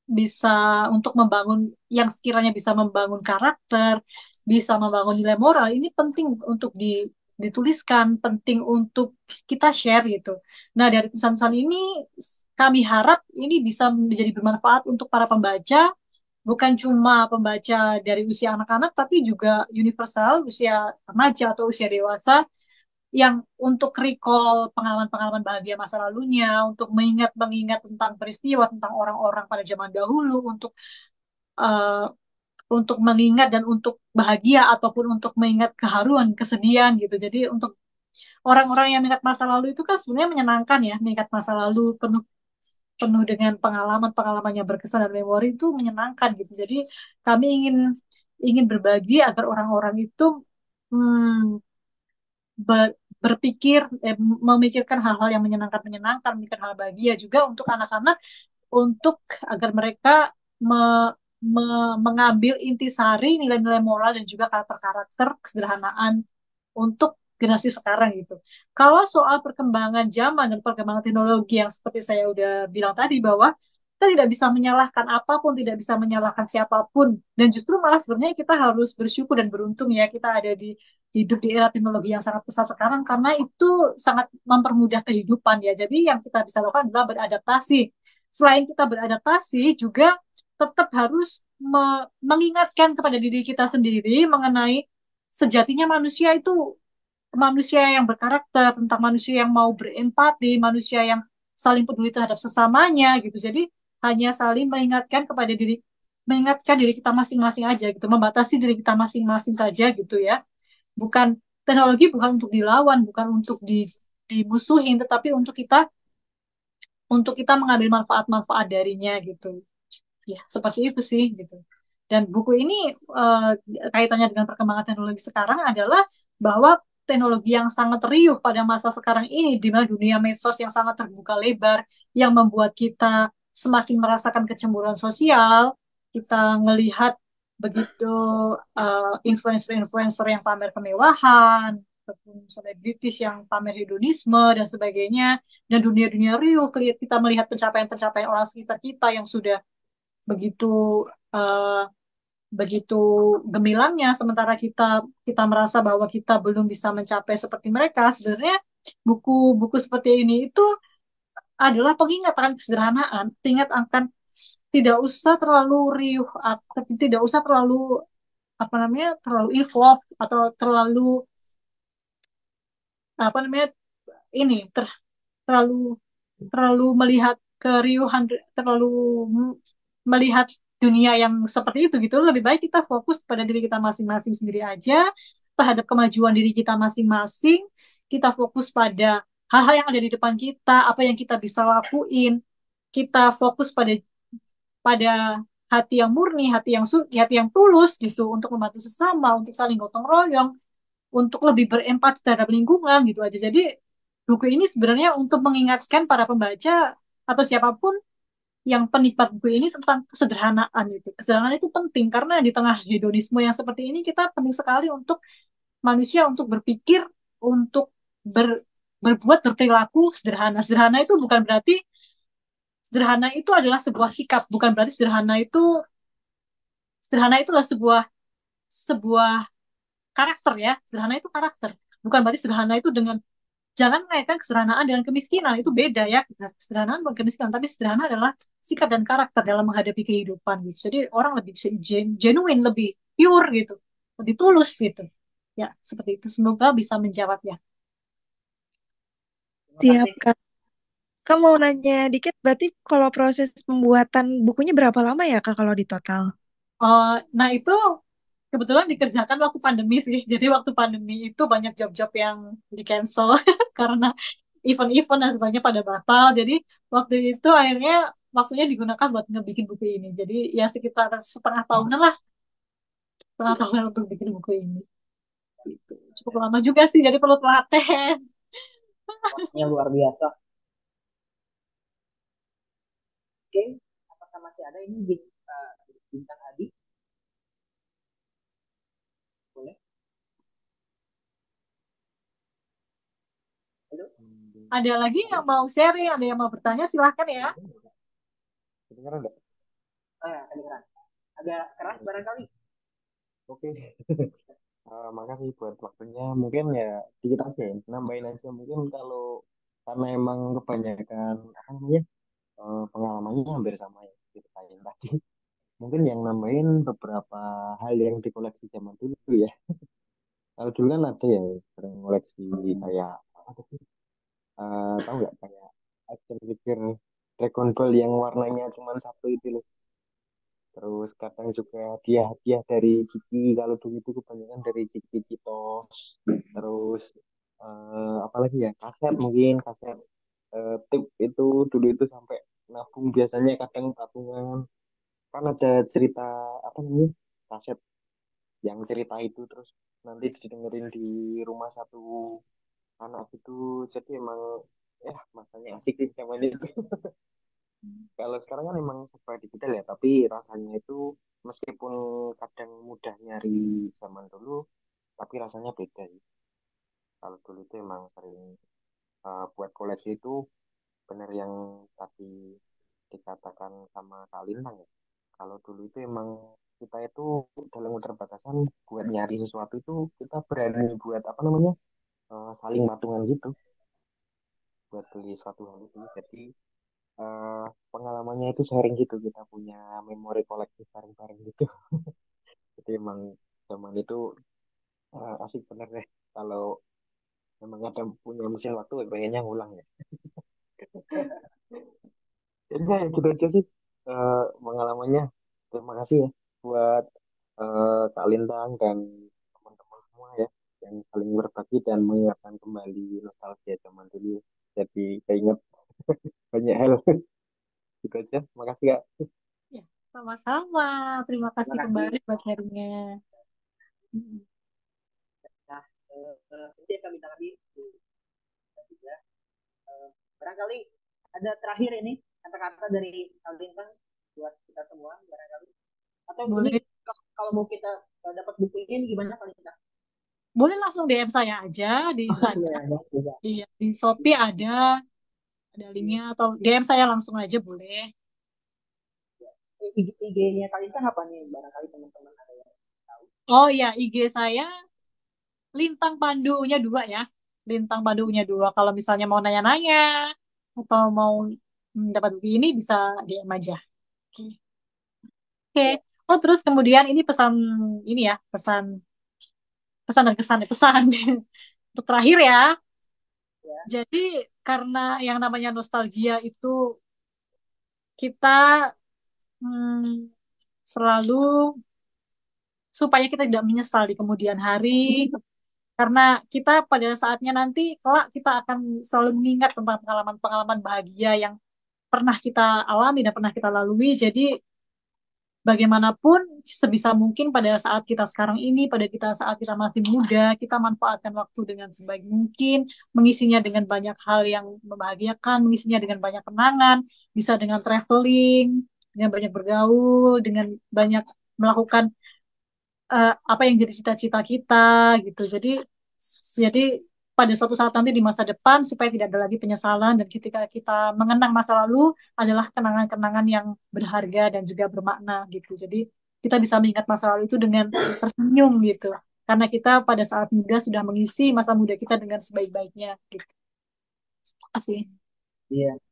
Speaker 3: bisa untuk membangun yang sekiranya bisa membangun karakter, bisa membangun nilai moral, ini penting untuk dituliskan, penting untuk kita share gitu. Nah, dari tulisan-tulisan ini kami harap ini bisa menjadi bermanfaat untuk para pembaca, bukan cuma pembaca dari usia anak-anak, tapi juga universal, usia remaja atau usia dewasa, yang untuk recall pengalaman-pengalaman bahagia masa lalunya, untuk mengingat-mengingat tentang peristiwa, tentang orang-orang pada zaman dahulu, uh, untuk mengingat dan untuk bahagia ataupun untuk mengingat keharuan, kesedihan gitu. Jadi untuk orang-orang yang mengingat masa lalu itu kan sebenarnya menyenangkan ya, mengingat masa lalu penuh penuh dengan pengalaman-pengalaman yang berkesan dan memori itu menyenangkan gitu. Jadi kami ingin ingin berbagi agar orang-orang itu hmm, berpikir, memikirkan hal-hal yang menyenangkan, memikirkan hal bahagia juga untuk anak-anak, untuk agar mereka mengambil intisari nilai-nilai moral dan juga karakter-karakter kesederhanaan untuk generasi sekarang gitu. Kalau soal perkembangan zaman dan perkembangan teknologi yang seperti saya udah bilang tadi bahwa kita tidak bisa menyalahkan apapun, tidak bisa menyalahkan siapapun, dan justru malah sebenarnya kita harus bersyukur dan beruntung ya kita ada di hidup di era teknologi yang sangat pesat sekarang karena itu sangat mempermudah kehidupan ya. Jadi yang kita bisa lakukan adalah beradaptasi. Selain kita beradaptasi, juga tetap harus mengingatkan kepada diri kita sendiri mengenai sejatinya manusia itu manusia yang berkarakter, tentang manusia yang mau berempati, manusia yang saling peduli terhadap sesamanya gitu. Jadi hanya saling mengingatkan diri kita masing-masing aja gitu, membatasi diri kita masing-masing saja gitu ya. Bukan teknologi bukan untuk dilawan, bukan untuk dimusuhin, tetapi untuk kita mengambil manfaat-manfaat darinya gitu. Ya, seperti itu sih gitu. Dan buku ini kaitannya dengan perkembangan teknologi sekarang adalah bahwa teknologi yang sangat riuh pada masa sekarang ini, di mana dunia medsos yang sangat terbuka lebar, yang membuat kita semakin merasakan kecemburuan sosial, kita melihat begitu influencer-influencer yang pamer kemewahan, ataupun selebritis yang pamer hedonisme dan sebagainya, dan dunia-dunia riuh, kita melihat pencapaian-pencapaian orang sekitar kita yang sudah begitu uh, begitu gemilangnya, sementara kita kita merasa bahwa kita belum bisa mencapai seperti mereka. Sebenarnya buku-buku seperti ini itu adalah pengingat akan kesederhanaan, pengingat akan tidak usah terlalu riuh atau tidak usah terlalu apa namanya terlalu involved atau terlalu apa namanya ini terlalu terlalu melihat keriuhan, terlalu melihat dunia yang seperti itu gitu. Lebih baik kita fokus pada diri kita masing-masing sendiri aja, terhadap kemajuan diri kita masing-masing. Kita fokus pada hal-hal yang ada di depan kita, apa yang kita bisa lakuin. Kita fokus pada pada hati yang murni, hati yang tulus gitu untuk membantu sesama, untuk saling gotong royong, untuk lebih berempati terhadap lingkungan gitu aja. Jadi buku ini sebenarnya untuk mengingatkan para pembaca atau siapapun yang penikmat buku ini tentang kesederhanaan itu. Kesederhanaan itu penting karena di tengah hedonisme yang seperti ini kita penting sekali untuk manusia untuk berpikir, untuk berbuat berperilaku sederhana. Sederhana itu adalah sebuah sikap, bukan berarti sederhana itu adalah sebuah sebuah karakter ya. Sederhana itu karakter. Bukan berarti sederhana itu dengan jangan mengaitkan kesederhanaan dengan kemiskinan, itu beda ya. Kesederhanaan bukan kemiskinan, tapi sederhana adalah sikap dan karakter dalam menghadapi kehidupan gitu. Jadi orang lebih genuine, lebih pure gitu, lebih tulus gitu. Ya, seperti itu. Semoga bisa menjawab ya.
Speaker 1: Terima
Speaker 2: Siap,
Speaker 1: kasih.
Speaker 2: Kak. Kak mau nanya dikit, berarti kalau proses pembuatan bukunya berapa lama ya, Kak, kalau di total?
Speaker 3: Nah itu kebetulan dikerjakan waktu pandemi sih. Jadi waktu pandemi itu banyak job-job yang di cancel karena event-event dan sebagainya pada batal. Jadi waktu itu akhirnya waktunya digunakan buat ngebikin buku ini. Jadi ya sekitar setengah tahunan lah, setengah tahunan untuk bikin buku ini. Gitu. Cukup lama juga sih, jadi perlu telaten.
Speaker 1: Waktunya luar biasa. Oke, apakah masih ada ini bintang Adi? Boleh? Halo?
Speaker 3: Ada lagi yang mau sharing, ada yang mau bertanya, silahkan ya.
Speaker 4: Kedengeran nggak?
Speaker 1: Kedengeran. Agak keras barangkali.
Speaker 4: Oke. Makasih buat waktunya. Mungkin ya dikit aja ya, nambahin aja. Mungkin kalau karena emang kebanyakan apa namanya pengalamannya hampir sama ya ceritain tadi. Mungkin yang nambahin beberapa hal yang dikoleksi zaman dulu ya. Kalau dulu kan ada ya sering koleksi kayak apa sih? Tahu nggak kayak action figure Dragon Ball yang warnanya cuma satu itu loh. Terus kadang juga hadiah-hadiah dari Ciki. Kalau dulu itu kebanyakan dari Ciki Citos. Terus apalagi ya kaset mungkin kaset tip itu dulu itu sampai nabung biasanya kadang tabungan kan ada cerita apa namanya kaset yang cerita itu terus nanti didengerin di rumah satu anak itu jadi emang ya masanya asik sih zaman itu. Kalau sekarang kan emang serba digital ya, tapi rasanya itu meskipun kadang mudah nyari zaman dulu, tapi rasanya beda sih. Kalau dulu itu emang sering buat koleksi itu bener yang tadi dikatakan sama Kak Lintang ya. Kalau dulu itu emang kita itu dalam keterbatasan buat nyari sesuatu itu kita berani buat apa namanya saling patungan gitu buat beli suatu hal itu. Jadi pengalamannya itu sharing gitu kita punya memori kolektif bareng-bareng gitu. Jadi emang zaman itu asik bener deh kalau memang ada punya mesin waktu pengennya ngulang ya. Jadi ya gitu aja sih pengalamannya. Terima kasih ya buat Kak Lintang dan teman-teman semua ya yang saling berbagi dan mengingatkan kembali nostalgia zaman dulu. Jadi keinget banyak hal. Gitu aja. Makasih Kak.
Speaker 3: Ya, sama-sama. Terima
Speaker 1: Terima
Speaker 3: kasih
Speaker 1: kasih.
Speaker 3: kembali buat sharingnya.
Speaker 1: Nah, ini yang kami tanggapi juga. Barangkali ada terakhir ini kata-kata dari Alintang buat kita semua barangkali. Atau ini
Speaker 3: Boleh,
Speaker 1: kalau mau kita dapat buku ini gimana Alintang?
Speaker 3: boleh langsung DM saya aja di
Speaker 1: Oh iya,
Speaker 3: Instagram.
Speaker 1: bisa.
Speaker 3: Iya, di Shopee ada linknya atau DM saya langsung aja boleh.
Speaker 1: IG-nya Kalintang apa nih? Barangkali teman-teman ada yang tahu.
Speaker 3: Oh iya, IG saya Lintang Pandunya 2 ya. Lintang Pandunya 2. Kalau misalnya mau nanya-nanya atau mau dapat buku ini bisa DM aja. Oke. Oke. Oh, terus kemudian ini pesan ini ya, pesan pesan dan kesan pesan untuk terakhir ya.
Speaker 1: Ya,
Speaker 3: Jadi karena yang namanya nostalgia itu kita hmm, selalu supaya kita tidak menyesal di kemudian hari karena kita pada saatnya nanti kelak kita akan selalu mengingat tentang pengalaman-pengalaman bahagia yang pernah kita alami dan pernah kita lalui. Jadi bagaimanapun sebisa mungkin pada saat kita sekarang ini, pada kita saat kita masih muda, kita manfaatkan waktu dengan sebaik mungkin, mengisinya dengan banyak hal yang membahagiakan, mengisinya dengan banyak kenangan, bisa dengan traveling, dengan banyak bergaul, dengan banyak melakukan apa yang jadi cita-cita kita gitu. Jadi pada suatu saat nanti di masa depan supaya tidak ada lagi penyesalan dan ketika kita mengenang masa lalu adalah kenangan-kenangan yang berharga dan juga bermakna gitu. Jadi kita bisa mengingat masa lalu itu dengan tersenyum gitu. Karena kita pada saat muda sudah mengisi masa muda kita dengan sebaik-baiknya gitu. Terima kasih.
Speaker 1: iya.